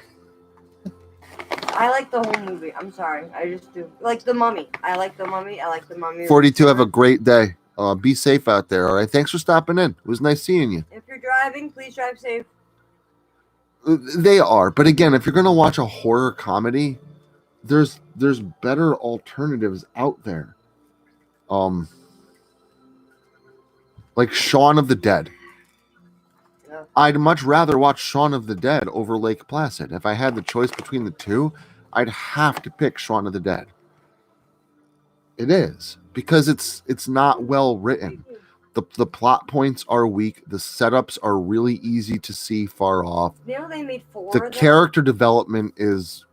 I like the whole movie. I'm sorry. I just do. Like The Mummy. I like The Mummy. I like The Mummy. 42, have a great day. Be safe out there, all right? Thanks for stopping in. It was nice seeing you. If you're driving, please drive safe. They are. But again, if you're going to watch a horror comedy, there's better alternatives out there. Like Shaun of the Dead. Yeah. I'd much rather watch Shaun of the Dead over Lake Placid. If I had the choice between the two, I'd have to pick Shaun of the Dead. It is because it's not well written. The plot points are weak. The setups are really easy to see far off. You know they made 4 The of them? character development is.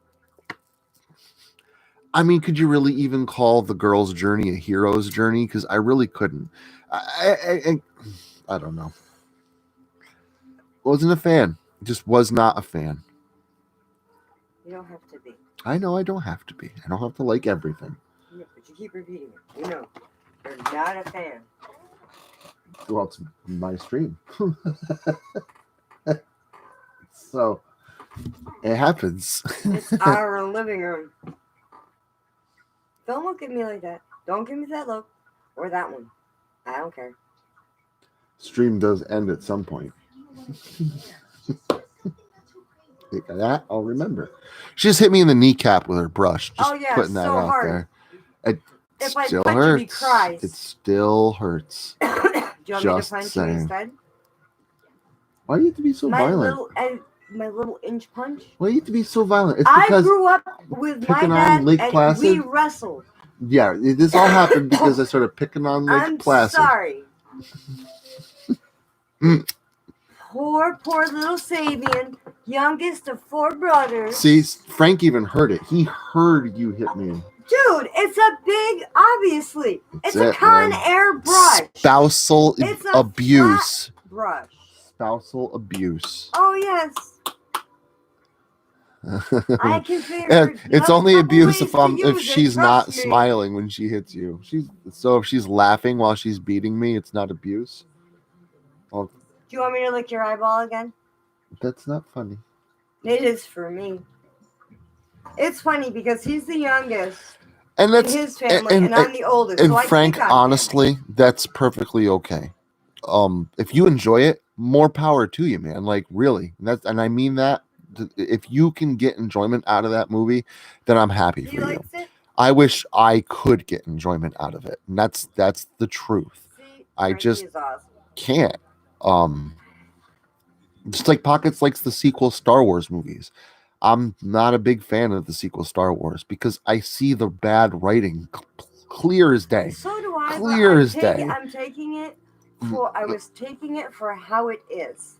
I mean, could you really even call the girl's journey a hero's journey? Because I really couldn't. I don't know. Wasn't a fan. Just was not a fan. You don't have to be. I know I don't have to be. I don't have to like everything. Yeah, but you keep repeating it. You know, you're not a fan. Well, it's my stream. So, it happens. It's our living room. Don't look at me like that. Don't give me that look. Or that one. I don't care. Stream does end at some point. That I'll remember. She just hit me in the kneecap with her brush. Just putting that out hard. there. It If still I punch hurts. him, he cries. It still hurts. Do you want me to Just punch saying. you instead? Why do you have to be so violent? My little inch punch. Why do you have to be so violent? It's I because grew up with my picking on dad Lake and Placid? we wrestled. yeah, this all happened because I started picking on Lake I'm Placid. sorry. Poor little Sabian, youngest of 4 brothers. See, Frank even heard it. He heard you hit me. Dude, it's a big, obviously. It's a it, Con man. Air brush. Spousal It's a abuse. flat brush. Spousal abuse. Oh, yes. I can figure And it's only abuse if she's not me. smiling when she hits you. So if she's laughing while she's beating me, it's not abuse. Well, Do you want me to lick your eyeball again? that's not funny. It is for me. It's funny because he's the youngest And in that's his family, and I'm the oldest. and so I Frank, pick on him. honestly, that's perfectly okay. If you enjoy it, more power to you, man. Like really, and I mean that. If you can get enjoyment out of that movie, then I'm happy for He you. likes it? I wish I could get enjoyment out of it, and that's the truth. See, I Frankie just is awesome. can't. Just like Pockets likes the sequel Star Wars movies. I'm not a big fan of the sequel Star Wars because I see the bad writing clear as day. So do I. Clear as day. I'm taking it for. I was taking it for how it is.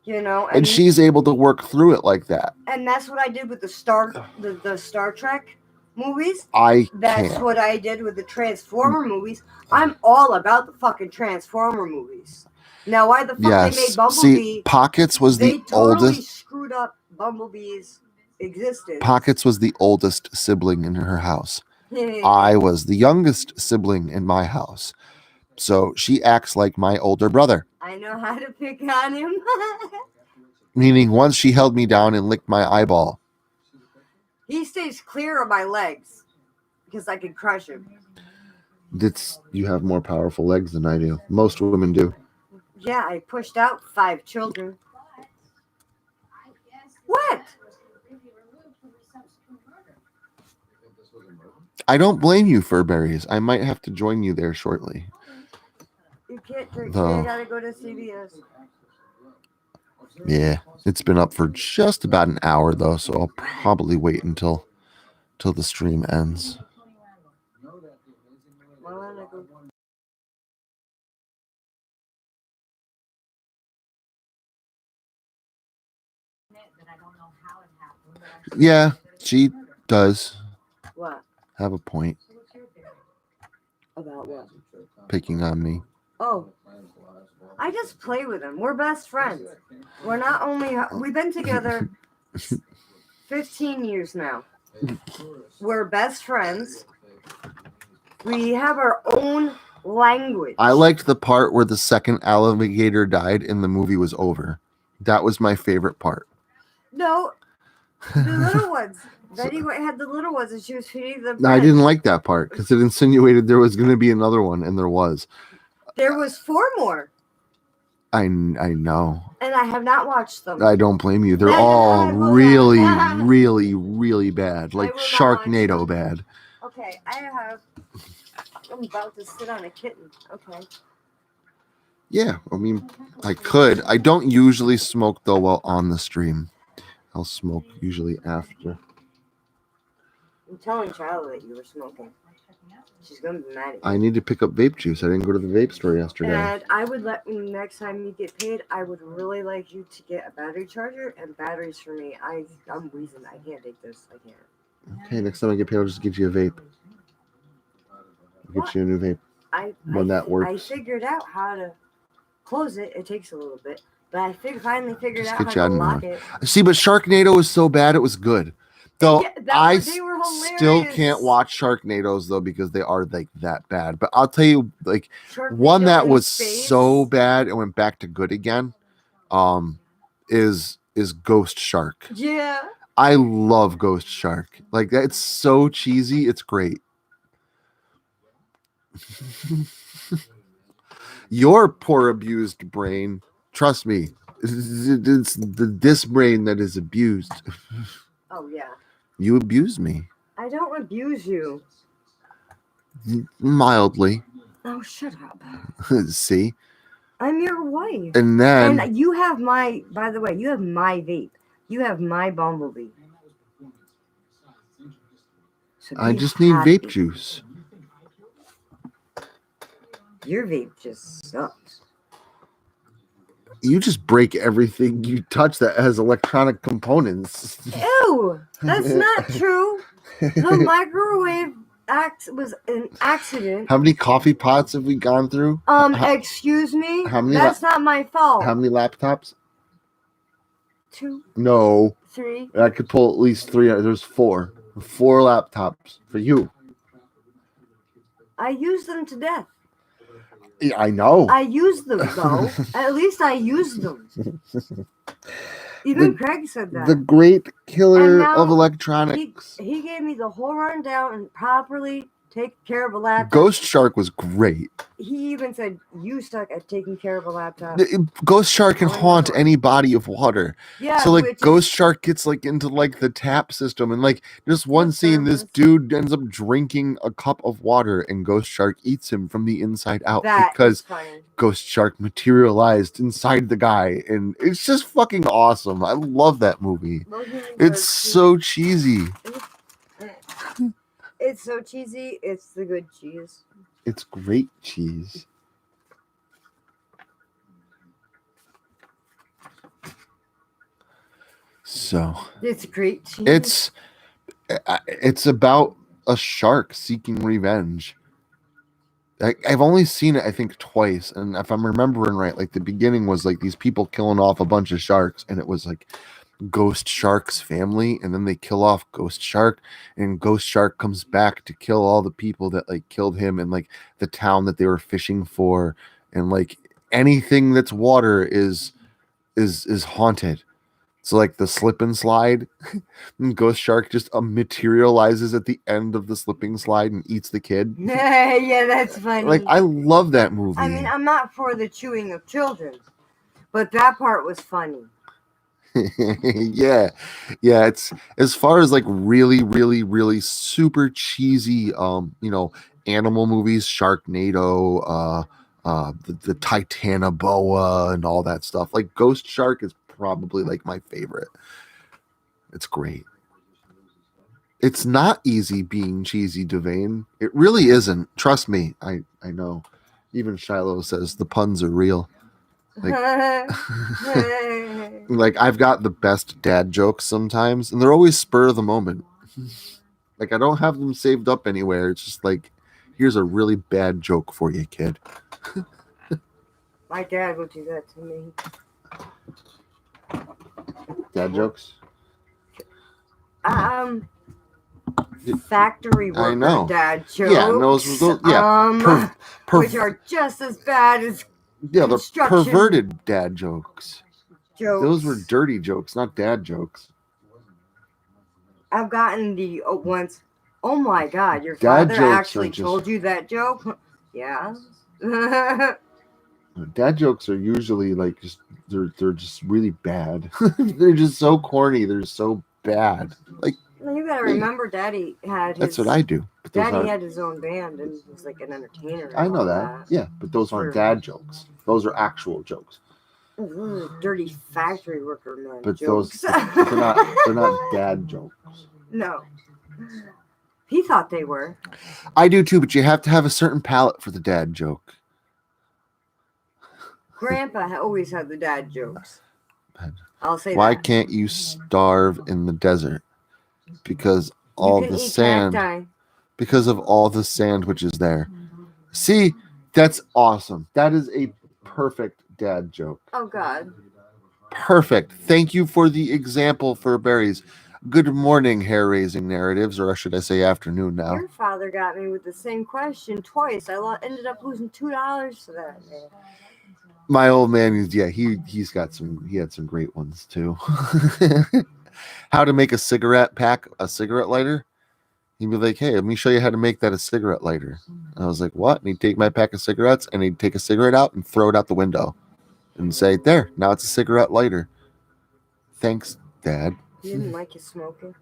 You know, And she's able to work through it like that. And that's what I did with the Star Trek movies. That's can't. what I did with the Transformer movies. I'm all about the fucking Transformer movies. Now, why the fuck they made Bumblebee? See, Pockets was the totally oldest. Screwed up Bumblebee's existence. Pockets was the oldest sibling in her house. I was the youngest sibling in my house. So she acts like my older brother. I know how to pick on him. Meaning once she held me down and licked my eyeball. He stays clear of my legs because I can crush him. You have more powerful legs than I do. Most women do. Yeah, I pushed out 5 children. What? I don't blame you, Furberries. I might have to join you there shortly. You can't drink. You gotta go to CVS. Yeah, it's been up for just about an hour though, so I'll probably wait until the stream ends. Yeah, she does. What? Have a point. About what? Picking on me. Oh. I just play with him. We're best friends. We're not only... We've been together 15 years now. We're best friends. We have our own language. I liked the part where the second alligator died and the movie was over. That was my favorite part. No. The little ones. Betty had the little ones and she was feeding them. I didn't like that part because it insinuated there was going to be another one, and there was. There was 4 more. I know. And I have not watched them. I don't blame you. They're all really, really, really bad. Like Sharknado bad. Okay, I'm about to sit on a kitten. Okay. Yeah, I mean, I could. I don't usually smoke, though, while on the stream. I'll smoke usually after. I'm telling Charlie that you were smoking. She's gonna be mad at me. I need to pick up vape juice. I didn't go to the vape store yesterday. And I would next time you get paid, I would really like you to get a battery charger and batteries for me. I'm wheezing. I can't take this. I can't. Okay, next time I get paid, I'll just get you a vape. I'll get you a new vape when that works. I figured out how to close it. It takes a little bit, but I finally figured Just out get you how out to of lock one. it. See, but Sharknado was so bad, it was good. Though Yeah, I they were still hilarious. can't watch Sharknadoes though because they are like that bad. But I'll tell you, like one Sharknado that in was space. so bad and went back to good again, is Ghost Shark. Yeah. I love Ghost Shark. Like it's so cheesy, it's great. Your poor abused brain. Trust me, it's this brain that is abused. Oh yeah. You abuse me. I don't abuse you. Mildly. Oh, shut up. See? I'm your wife. And then And you have by the way, you have my vape. You have my Bumblebee. So I be just need happy. vape juice. Your vape just sucks. You just break everything you touch that has electronic components. Ew! That's not true. The microwave was an accident. How many coffee pots have we gone through? Excuse me? How many That's not my fault. How many laptops? 2, No. 3. I could pull at least 3. There's 4. 4 laptops for you. I use them to death. Yeah, I know. I use them, though. At least I use them. Even Craig said that. The great killer now of electronics. He gave me the whole rundown and properly take care of a laptop. Ghost Shark was great. He even said, you suck at taking care of a laptop. Ghost Shark can haunt any body of water. Yeah, so like Ghost Shark gets like into like the tap system and like just one scene, this dude ends up drinking a cup of water and Ghost Shark eats him from the inside out because Ghost Shark materialized inside the guy, and it's just fucking awesome. I love that movie. It's so cheesy. It's so cheesy. It's the good cheese. It's great cheese. So it's great cheese. It's about a shark seeking revenge. I've only seen it, I think, twice, and if I'm remembering right, like the beginning was like these people killing off a bunch of sharks, and it was like Ghost Shark's family, and then they kill off Ghost Shark, and Ghost Shark comes back to kill all the people that like killed him and like the town that they were fishing for, and like anything that's water is haunted. So like the slip and slide, and Ghost Shark just materializes at the end of the slipping slide and eats the kid. Yeah, that's funny. Like I love that movie. I mean, I'm not for the chewing of children, but that part was funny. yeah. It's as far as like really, really, really super cheesy, animal movies, Sharknado, the Titanoboa and all that stuff. Like Ghost Shark is probably like my favorite. It's great. It's not easy being cheesy, Devane. It really isn't. Trust me. I know. Even Shiloh says the puns are real. Like, like I've got the best dad jokes sometimes, and they're always spur of the moment. Like I don't have them saved up anywhere. It's just like, here's a really bad joke for you, kid. My dad would do that to me. Dad jokes? Factory worker dad jokes. Yeah, which are just as bad as the perverted dad jokes. Those were dirty jokes, not dad jokes. I've gotten the once. Oh my God, your father actually told you that joke? Yeah. Dad jokes are usually like just they're just really bad. They're just so corny. They're so bad. Like you gotta remember, Daddy had. That's what I do. Daddy had his own band and was like an entertainer. I know that. Yeah, but those aren't dad jokes. Those are actual jokes. Those are dirty factory worker man but jokes. They're not dad jokes. No. He thought they were. I do too, but you have to have a certain palate for the dad joke. Grandpa always had the dad jokes. I'll say Why that. can't you starve in the desert? Because all you can the eat sand. cacti. Because of all the sand which is there. See, that's awesome. That is a perfect dad joke. Oh God. Perfect. Thank you for the example for berries. Good morning, hair-raising narratives, or should I say afternoon now. Your father got me with the same question twice. I ended up losing $2 to that. My old man is he had some great ones too. How to make a cigarette lighter? He'd be like, hey, let me show you how to make that a cigarette lighter. I was like, what? And he'd take my pack of cigarettes and he'd take a cigarette out and throw it out the window and say, there, now it's a cigarette lighter. Thanks, Dad. You didn't like you smoking?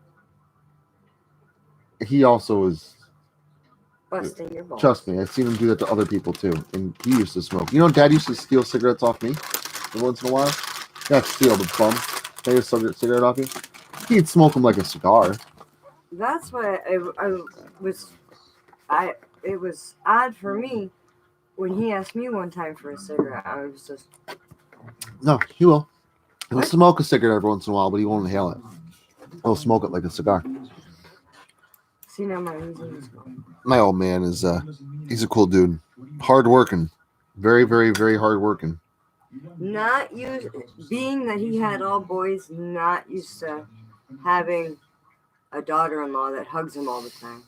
He also was busting your balls. Trust me, I've seen him do that to other people too. And he used to smoke. You know, Dad used to steal cigarettes off me every once in a while. Not steal, the bum. Take a cigarette off you. He'd smoke them like a cigar. That's why it was odd for me when he asked me one time for a cigarette. I was just no, he will. He'll smoke a cigarette every once in a while, but he won't inhale it. He'll smoke it like a cigar. See now my reason is my old man is he's a cool dude. Hard working. Very, very, very hard working. Not used being that he had all boys, not used to having a daughter-in-law that hugs him all the time.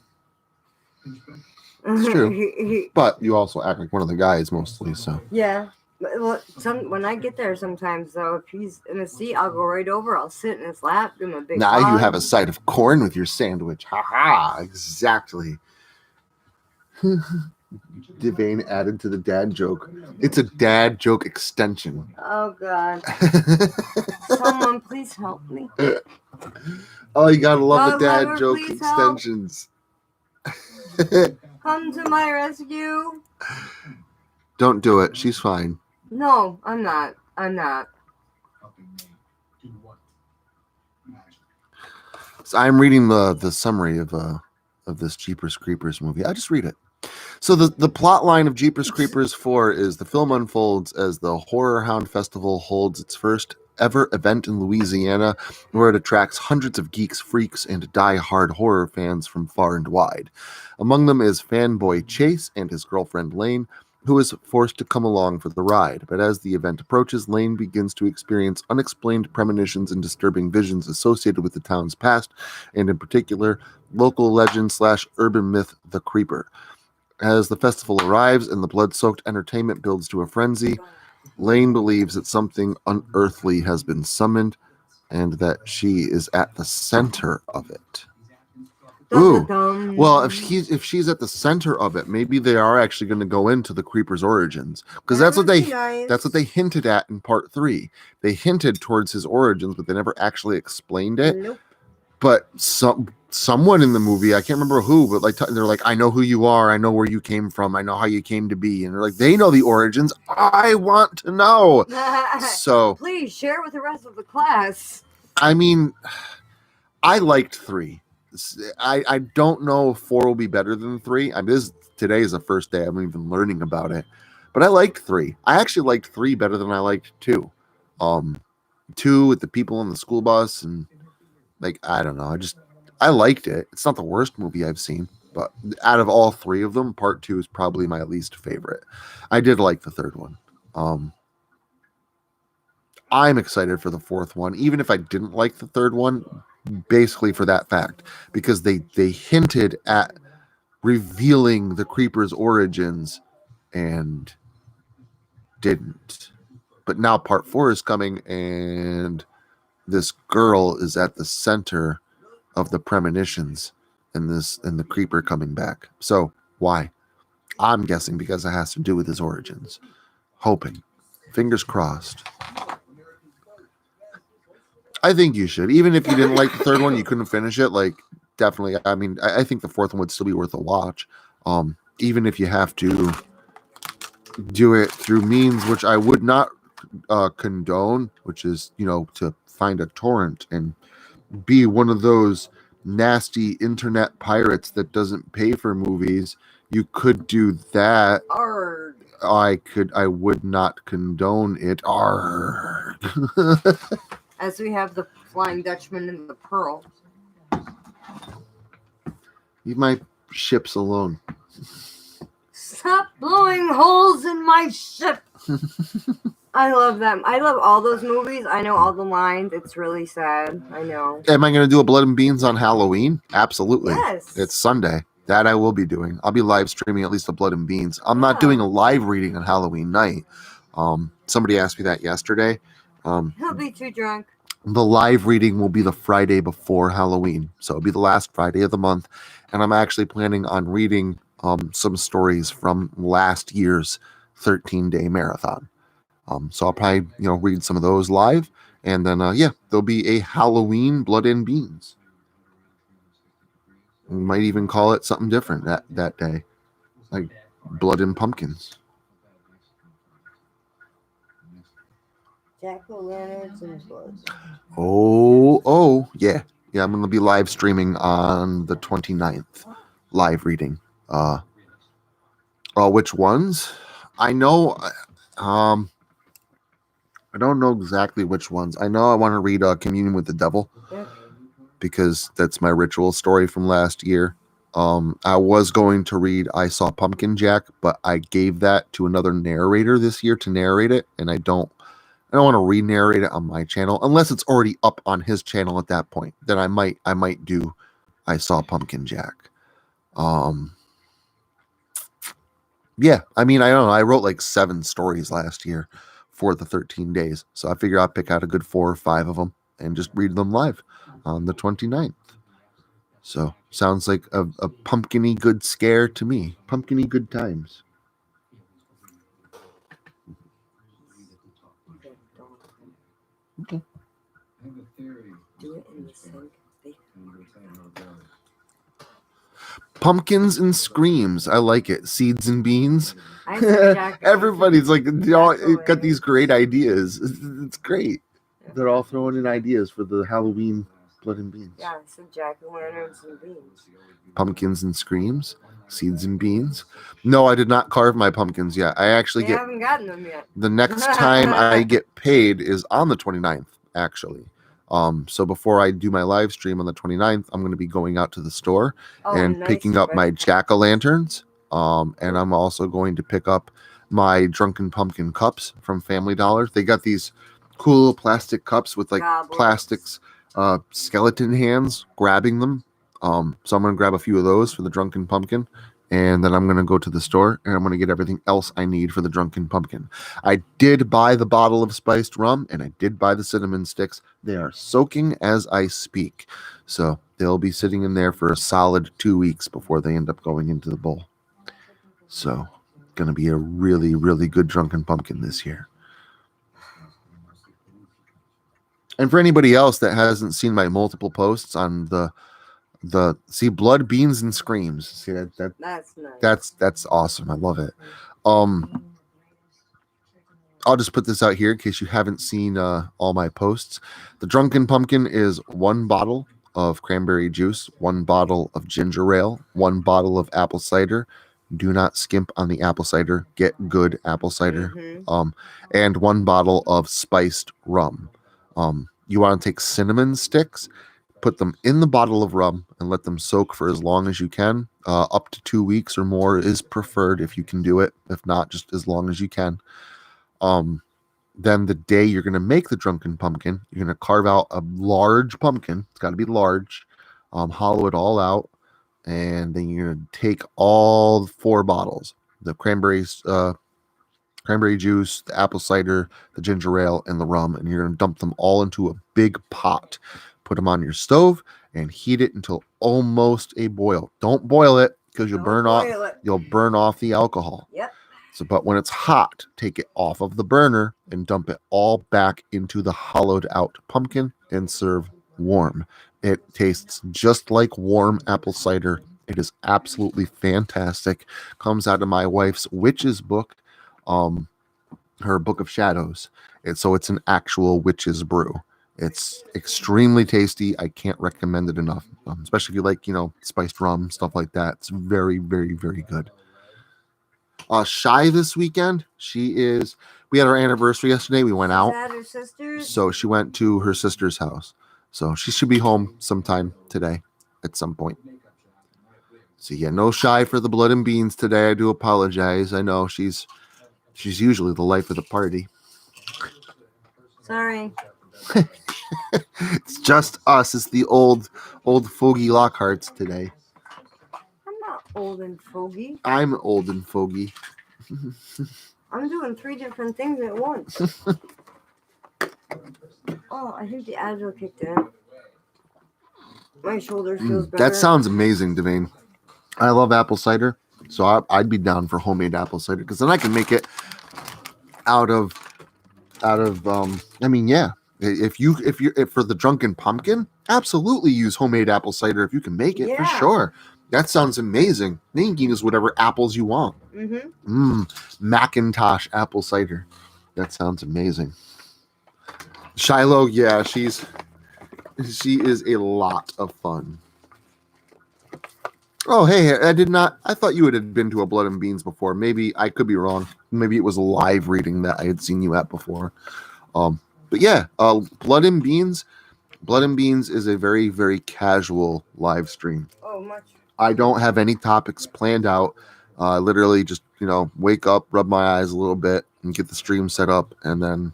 It's true. But you also act like one of the guys mostly, so. Yeah. Well, when I get there sometimes, though, if he's in a seat, I'll go right over. I'll sit in his lap, give him a big Now hug. you have a side of corn with your sandwich. Ha ha! Exactly. Devane added to the dad joke. It's a dad joke extension. Oh, God. Someone please help me. Oh, you gotta love the dad joke extensions. Come to my rescue. Don't do it. She's fine. No, I'm not. I'm not. So I'm reading the summary of this Jeepers Creepers movie. I just read it. So the plot line of Jeepers Creepers 4 is the film unfolds as the Horror Hound Festival holds its first ever event in Louisiana, where it attracts hundreds of geeks, freaks, and die-hard horror fans from far and wide. Among them is fanboy Chase and his girlfriend Lane, who is forced to come along for the ride. But as the event approaches, Lane begins to experience unexplained premonitions and disturbing visions associated with the town's past, and in particular, local legend / urban myth, the Creeper. As the festival arrives and the blood-soaked entertainment builds to a frenzy, Lane believes that something unearthly has been summoned and that she is at the center of it. Ooh. Well, if she's at the center of it, maybe they are actually going to go into the Creeper's origins, because that's what they hinted at in part 3. They hinted towards his origins, but they never actually explained it. Nope. But someone in the movie, I can't remember who, but they're like, I know who you are, I know where you came from, I know how you came to be, and they're like, they know the origins. I want to know. So please share with the rest of the class. I mean, I liked 3. I don't know if 4 will be better than 3. Today is the first day I'm even learning about it, but I liked 3. I actually liked 3 better than I liked 2. 2 with the people on the school bus, and I don't know. I liked it. It's not the worst movie I've seen, but out of all 3 of them, part 2 is probably my least favorite. I did like the 3rd one. I'm excited for the 4th one, even if I didn't like the 3rd one, basically for that fact, because they hinted at revealing the Creeper's origins and didn't. But now part 4 is coming, and this girl is at the center of the premonitions and the Creeper coming back. So why? I'm guessing because it has to do with his origins. Hoping. Fingers crossed. I think you should. Even if you didn't like the 3rd one, you couldn't finish it. Definitely. I mean, I think the 4th one would still be worth a watch. Even if you have to do it through means which I would not condone, which is, to find a torrent and be one of those nasty internet pirates that doesn't pay for movies, you could do that. Arg. I would not condone it. Arg. As we have the Flying Dutchman and the Pearl. Leave my ships alone. Stop blowing holes in my ship. I love them. I love all those movies. I know all the lines. It's really sad. I know. Am I going to do a Blood and Beans on Halloween? Absolutely. Yes. It's Sunday. That I will be doing. I'll be live streaming at least a Blood and Beans. I'm not doing a live reading on Halloween night. Somebody asked me that yesterday. He'll be too drunk. The live reading will be the Friday before Halloween. So it'll be the last Friday of the month. And I'm actually planning on reading some stories from last year's 13-day marathon. So I'll probably, read some of those live. And then, there'll be a Halloween Blood and Beans. We might even call it something different that day. Like Blood and Pumpkins. Jack-o'-lanterns and blood. Oh, yeah. Yeah, I'm going to be live streaming on the 29th. Live reading. Which ones? I know... I don't know exactly which ones. I know I want to read Communion with the Devil because that's my ritual story from last year. I was going to read I Saw Pumpkin Jack, but I gave that to another narrator this year to narrate it, and I don't want to re-narrate it on my channel unless it's already up on his channel at that point. Then I might do I Saw Pumpkin Jack. Yeah, I mean, I don't know. I wrote like 7 stories last year for the 13 days. So I figure I'll pick out a good 4 or 5 of them and just read them live on the 29th. So sounds like a pumpkin-y good scare to me. Pumpkin-y good times. Okay. Pumpkins and Screams. I like it. Seeds and Beans. Everybody's like, got these great ideas. It's great. They're all throwing in ideas for the Halloween Blood and Beans. Yeah, some jack-o'-lanterns and beans. Pumpkins and Screams. Seeds and Beans. No, I did not carve my pumpkins yet. I haven't gotten them yet. The next time I get paid is on the 29th, actually. So before I do my live stream on the 29th, I'm going to be going out to the store and picking up my jack-o'-lanterns. And I'm also going to pick up my Drunken Pumpkin cups from Family Dollar. They got these cool little plastic cups with like plastics, skeleton hands grabbing them. So I'm going to grab a few of those for the Drunken Pumpkin. And then I'm going to go to the store and I'm going to get everything else I need for the Drunken Pumpkin. I did buy the bottle of spiced rum and I did buy the cinnamon sticks. They are soaking as I speak. So they'll be sitting in there for a solid 2 weeks before they end up going into the bowl. So going to be a really, really good Drunken Pumpkin this year. And for anybody else that hasn't seen my multiple posts on the Blood, Beans, and Screams. See that's nice. That's awesome. I love it. I'll just put this out here in case you haven't seen all my posts. The Drunken Pumpkin is 1 bottle of cranberry juice, 1 bottle of ginger ale, 1 bottle of apple cider. Do not skimp on the apple cider. Get good apple cider. And 1 bottle of spiced rum. You want to take cinnamon sticks, put them in the bottle of rum and let them soak for as long as you can. Up to 2 weeks or more is preferred if you can do it. If not, just as long as you can. Then the day you're going to make the Drunken Pumpkin, you're going to carve out a large pumpkin. It's got to be large. Hollow it all out. And then you're going to take all 4 bottles, the cranberry juice, the apple cider, the ginger ale, and the rum, and you're going to dump them all into a big pot. Put them on your stove and heat it until almost a boil. Don't boil it because you'll burn off the alcohol. Yep. So, but when it's hot, take it off of the burner and dump it all back into the hollowed out pumpkin and serve warm. It tastes just like warm apple cider. It is absolutely fantastic. Comes out of my wife's witch's book, her Book of Shadows. So it's an actual witch's brew. It's extremely tasty. I can't recommend it enough, especially if you like, spiced rum, stuff like that. It's very, very, very good. Shy this weekend. We had our anniversary yesterday. We went out. At her sister's. So she went to her sister's house. So she should be home sometime today at some point. So yeah, no Shy for the blood and beans today. I do apologize. I know she's usually the life of the party. Sorry. It's just us. It's the old fogey Lockharts today. I'm not old and fogey. I'm old and fogey. I'm doing 3 different things at once. Oh, I think the Advil kicked in. My shoulder feels better. That sounds amazing, Devane. I love apple cider, so I'd be down for homemade apple cider because then I can make it out of. I mean, yeah. If for the drunken pumpkin, absolutely use homemade apple cider if you can make it for sure. That sounds amazing. Then you can use whatever apples you want. Macintosh apple cider. That sounds amazing. Shiloh, yeah, she is a lot of fun. Oh, hey, I thought you had been to a Blood and Beans before. Maybe I could be wrong. Maybe it was a live reading that I had seen you at before. But yeah, Blood and Beans is a very, very casual live stream. Oh, much. I don't have any topics planned out. Literally just, wake up, rub my eyes a little bit, and get the stream set up, and then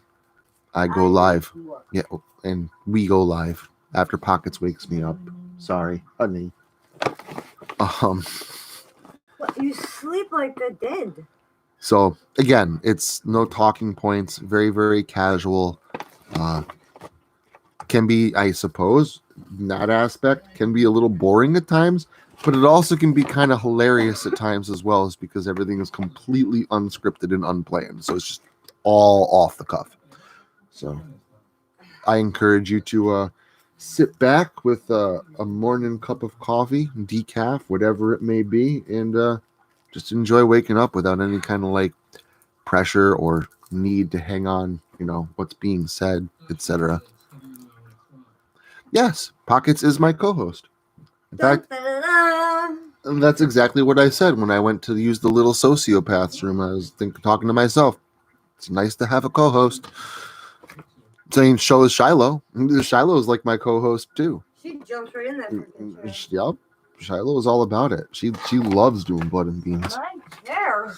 I go live. Yeah, and we go live after Pockets wakes me up. Sorry, honey. What, you sleep like the dead. So again, it's no talking points, very, very casual. Can be, I suppose, in that aspect, can be a little boring at times, but it also can be kind of hilarious at times as well, is because everything is completely unscripted and unplanned. So it's just all off the cuff. So I encourage you to sit back with a morning cup of coffee, decaf, whatever it may be, and just enjoy waking up without any kind of like pressure or need to hang on, what's being said, etc. Yes, Pockets is my co-host. In fact, and that's exactly what I said when I went to use the little sociopath's room. I was talking to myself. It's nice to have a co-host. Saying show is Shiloh. Shiloh is like my co-host too. She jumps right in that. Yep. Shiloh is all about it. She loves doing Blood and Beans. I care.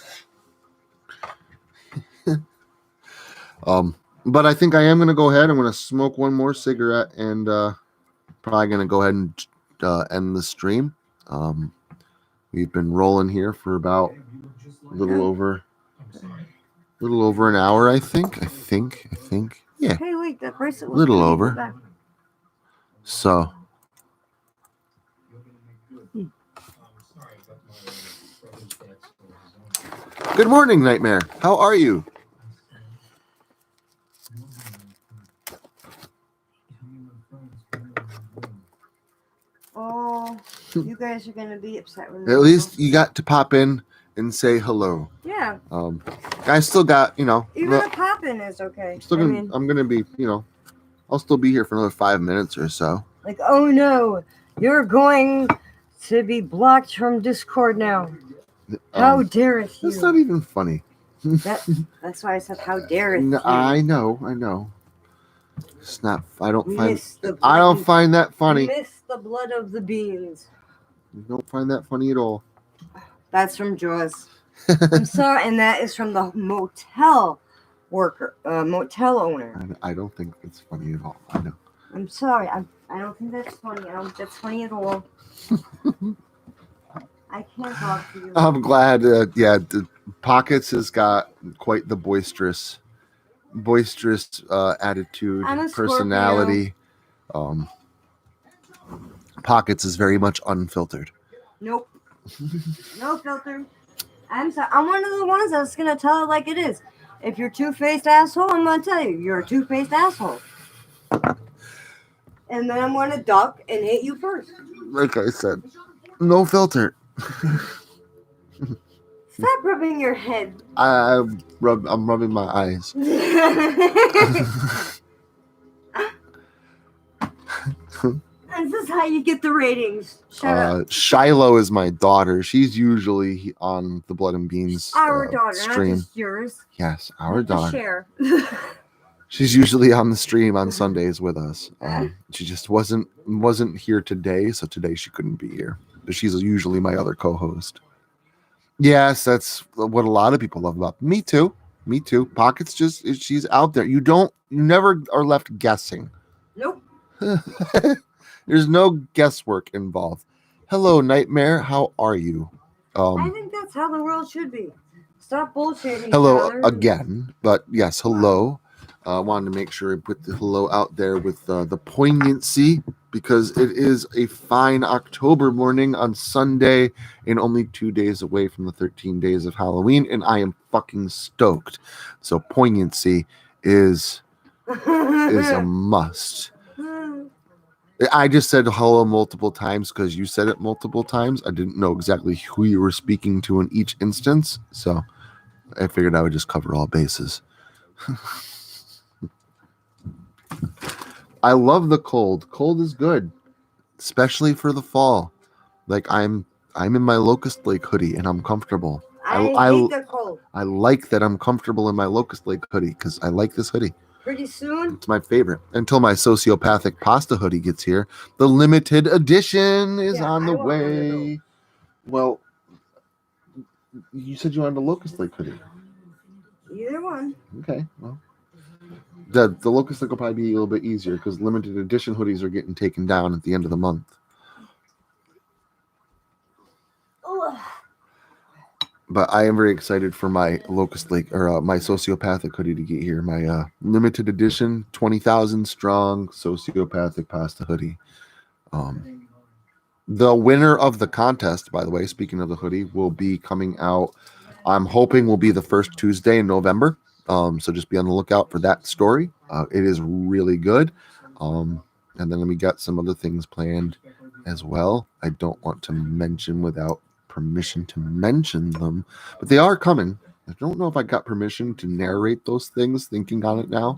But I think I am going to go ahead. I'm going to smoke one more cigarette and probably going to go ahead and end the stream. We've been rolling here for about a little over an hour, I think. Yeah. Hey, wait, that bracelet was Little over. So. Good morning, Nightmare. How are you? Oh, you guys are gonna be upset with me. At least you got to pop in and say hello. Yeah. I still got, Even a pop-in is okay. I'm gonna be, I'll still be here for another 5 minutes or so. Like, oh no, you're going to be blocked from Discord now. How dareth you? That's not even funny. That's why I said how dareth you. I know. It's not. I don't find that funny. Miss the blood of the beans. You don't find that funny at all. That's from Jaws. I'm sorry, and that is from the motel owner. I don't think it's funny at all. I know. I'm sorry. I don't think that's funny. I don't think that's funny at all. I can't talk to you. I'm glad. The Pockets has got quite the boisterous attitude, personality. Pockets is very much unfiltered. Nope. No filter. I'm sorry. I'm one of the ones that's gonna tell it like it is. If you're two-faced asshole, I'm gonna tell you you're a two-faced asshole. And then I'm gonna duck and hit you first. Like I said, no filter. Stop rubbing your head. I'm rubbing my eyes. This is how you get the ratings. Shut up. Shiloh is my daughter. She's usually on the Blood and Beans Our daughter, stream. not just yours. Yes, our daughter. Share. She's usually on the stream on Sundays with us. She just wasn't here today, so today she couldn't be here. But she's usually my other co-host. Yes, that's what a lot of people love about me too. Me too. Pocket's she's out there. You never are left guessing. Nope. There's no guesswork involved. Hello, Nightmare. How are you? I think that's how the world should be. Stop bullshitting. Hello again, but yes, hello. I wanted to make sure I put the hello out there with the poignancy, because it is a fine October morning on Sunday and only 2 days away from the 13 days of Halloween, and I am fucking stoked. So poignancy is a must. I just said hello multiple times because you said it multiple times. I didn't know exactly who you were speaking to in each instance, so I figured I would just cover all bases. I love the cold. Cold is good, especially for the fall. Like I'm in my Locust Lake hoodie and I'm comfortable. I hate the cold. I like that I'm comfortable in my Locust Lake hoodie because I like this hoodie. Pretty soon. It's my favorite. Until my sociopathic pasta hoodie gets here. The limited edition is on the way. Well, you said you wanted a Locust Lake hoodie. Either one. Okay, well. The Locust Lake will probably be a little bit easier because limited edition hoodies are getting taken down at the end of the month. Ugh. But I am very excited for my Locust Lake or my sociopathic hoodie to get here. My limited edition 20,000 strong sociopathic pasta hoodie. The winner of the contest, by the way, speaking of the hoodie, will be coming out. I'm hoping will be the first Tuesday in November. So just be on the lookout for that story. It is really good. And then we got some other things planned as well. I don't want to mention without permission to mention them, but they are coming. I don't know if I got permission to narrate those things, thinking on it now.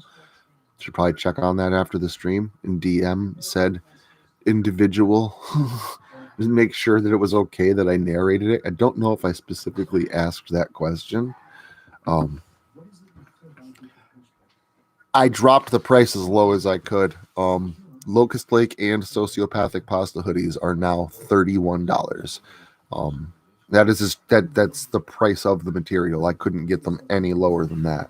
Should probably check on that after the stream and DM said individual. Just make sure that it was okay that I narrated it. I don't know if I specifically asked that question. I dropped the price as low as I could. Locust Lake and sociopathic pasta hoodies are now $31. That's the price of the material. I couldn't get them any lower than that.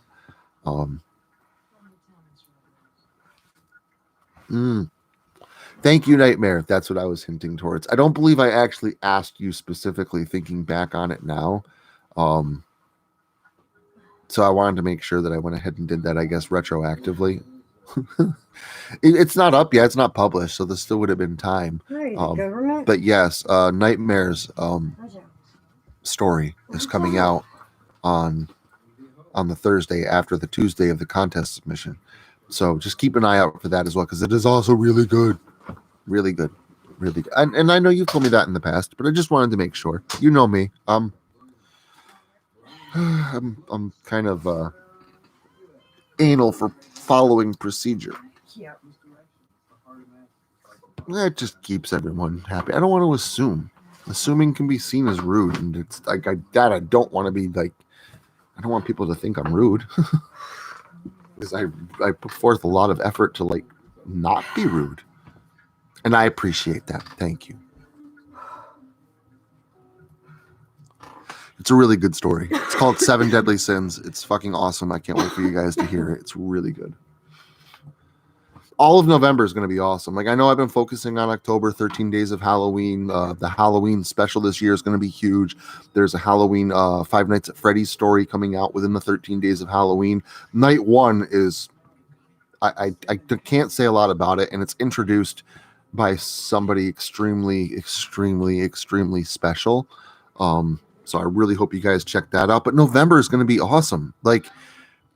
Thank you, Nightmare. That's what I was hinting towards. I don't believe I actually asked you specifically, thinking back on it now. So I wanted to make sure that I went ahead and did that, I guess, retroactively. It's not up yet. It's not published, so there still would have been time. Government? But yes, Nightmare's story is coming out on the Thursday after the Tuesday of the contest submission. So just keep an eye out for that as well, because it is also really good. Really good. Really good. And I know you've told me that in the past, but I just wanted to make sure. You know me. I'm kind of anal for following procedure. Yeah. That just keeps everyone happy. I don't want to assume. Assuming can be seen as rude, and it's like I don't want to be like. I don't want people to think I'm rude, because I put forth a lot of effort to like not be rude, and I appreciate that. Thank you. It's a really good story. It's called 7 Deadly Sins. It's fucking awesome. I can't wait for you guys to hear it. It's really good. All of November is going to be awesome. Like, I know I've been focusing on October, 13 days of Halloween. The Halloween special this year is going to be huge. There's a Halloween Five Nights at Freddy's story coming out within the 13 days of Halloween. Night 1 is, I can't say a lot about it, and it's introduced by somebody extremely, extremely, extremely special. So I really hope you guys check that out. But November is going to be awesome. Like,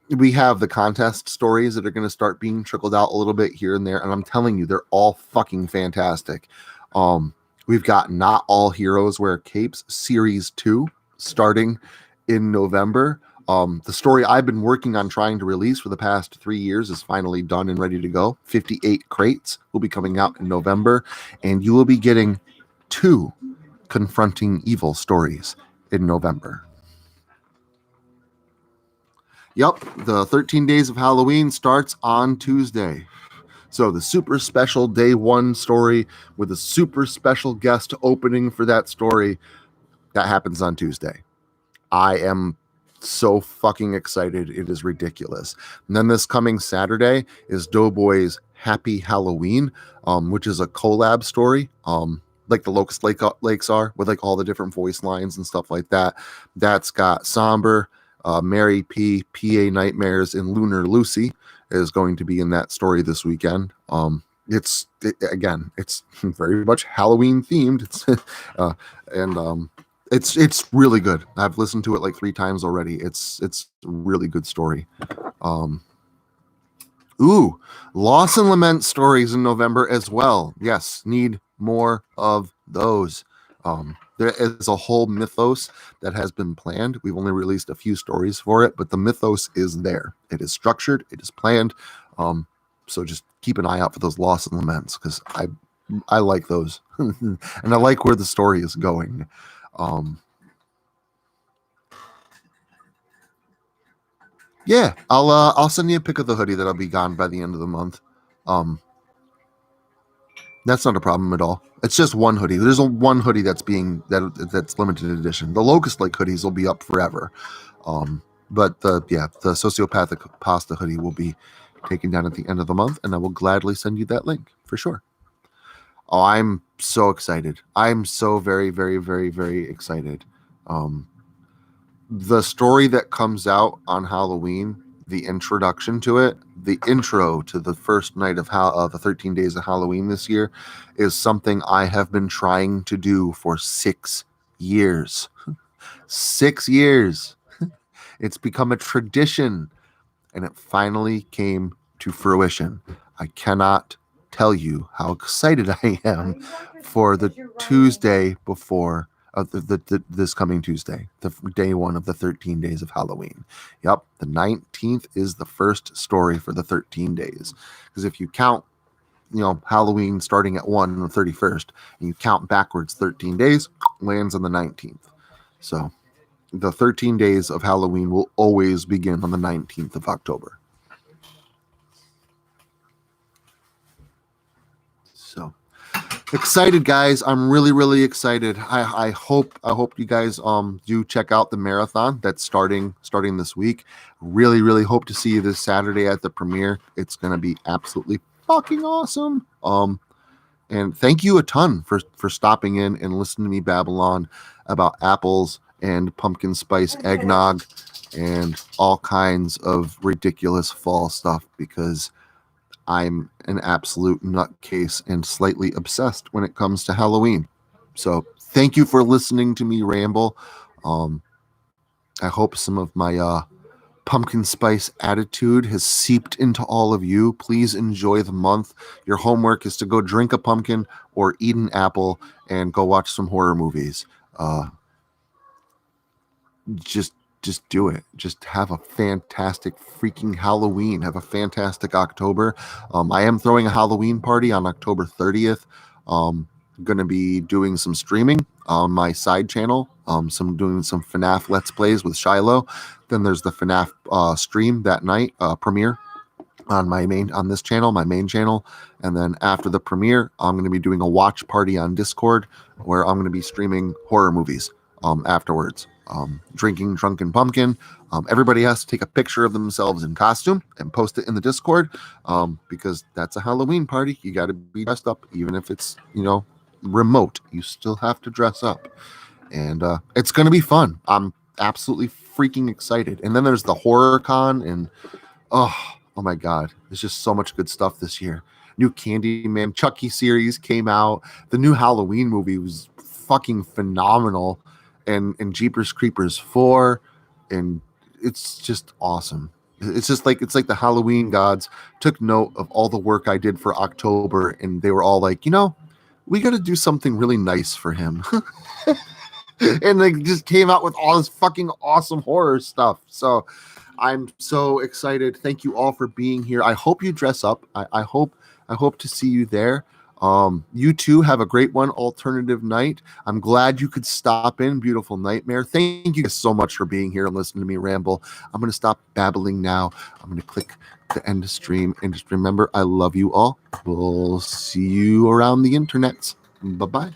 we have the contest stories that are going to start being trickled out a little bit here and there. And I'm telling you, they're all fucking fantastic. We've got Not All Heroes Wear Capes Series 2 starting in November. The story I've been working on trying to release for the past 3 years is finally done and ready to go. 58 crates will be coming out in November, and you will be getting 2 confronting evil stories in November. Yep, the 13 Days of Halloween starts on Tuesday. So the super special day 1 story with a super special guest opening for that story, that happens on Tuesday. I am so fucking excited. It is ridiculous. And then this coming Saturday is Doughboy's Happy Halloween, which is a collab story, like the Locust Lakes are, with like all the different voice lines and stuff like that. That's got Somber, Mary P, PA Nightmares, and Lunar Lucy is going to be in that story this weekend. It's very much Halloween themed. It's really good. I've listened to it like 3 times already. It's a really good story. Loss and Lament stories in November as well. Yes, need more of those. There is a whole mythos that has been planned. We've only released a few stories for it, but the mythos is there. It is structured. It is planned. So just keep an eye out for those Loss and Laments, because I like those, and I like where the story is going. Yeah, I'll send you a pic of the hoodie that'll be gone by the end of the month. That's not a problem at all. It's just one hoodie. There's one hoodie that's limited edition. The Locust Lake hoodies will be up forever. But the Sociopathic Pasta hoodie will be taken down at the end of the month, and I will gladly send you that link for sure. Oh, I'm so excited. I'm so very, very, very, very excited. The story that comes out on Halloween, the introduction to it, the intro to the first night of the 13 Days of Halloween this year, is something I have been trying to do for 6 years. 6 years. It's become a tradition, and it finally came to fruition. I cannot tell you how excited I am for the Tuesday before this coming Tuesday, the day 1 of the 13 Days of Halloween. Yep, the 19th is the first story for the 13 days. Because if you count, Halloween starting at 1 on the 31st, and you count backwards 13 days, lands on the 19th. So the 13 days of Halloween will always begin on the 19th of October. So excited, guys. I'm really, really excited. I hope you guys do check out the marathon that's starting this week. Really, really hope to see you this Saturday at the premiere. It's gonna be absolutely fucking awesome. And thank you a ton for stopping in and listening to me babble on about apples and pumpkin spice eggnog and all kinds of ridiculous fall stuff, because I'm an absolute nutcase and slightly obsessed when it comes to Halloween. So thank you for listening to me ramble. I hope some of my pumpkin spice attitude has seeped into all of you. Please enjoy the month. Your homework is to go drink a pumpkin or eat an apple and go watch some horror movies. Just do it. Just have a fantastic freaking Halloween. Have a fantastic October. I am throwing a Halloween party on October 30th. Going to be doing some streaming on my side channel. Doing some FNAF Let's Plays with Shiloh. Then there's the FNAF stream that night, premiere on this channel, my main channel. And then after the premiere, I'm going to be doing a watch party on Discord where I'm going to be streaming horror movies afterwards. Drinking Drunken Pumpkin. Everybody has to take a picture of themselves in costume and post it in the Discord, because that's a Halloween party. You got to be dressed up, even if it's remote. You still have to dress up, and it's going to be fun. I'm absolutely freaking excited. And then there's the Horror Con, and oh my god, there's just so much good stuff this year. New Candyman Chucky series came out. The new Halloween movie was fucking phenomenal. And Jeepers Creepers 4, and it's just awesome. It's like the Halloween gods took note of all the work I did for October, and they were all like, we got to do something really nice for him. and like just came out with all this fucking awesome horror stuff. So I'm so excited. Thank you all for being here. I hope you dress up. I hope to see you there. You too have a great one, alternative night. I'm glad you could stop in, beautiful nightmare. Thank you guys so much for being here and listening to me ramble. I'm gonna stop babbling now. I'm gonna click the end of stream and just remember, I love you all. We'll see you around the internet. Bye bye.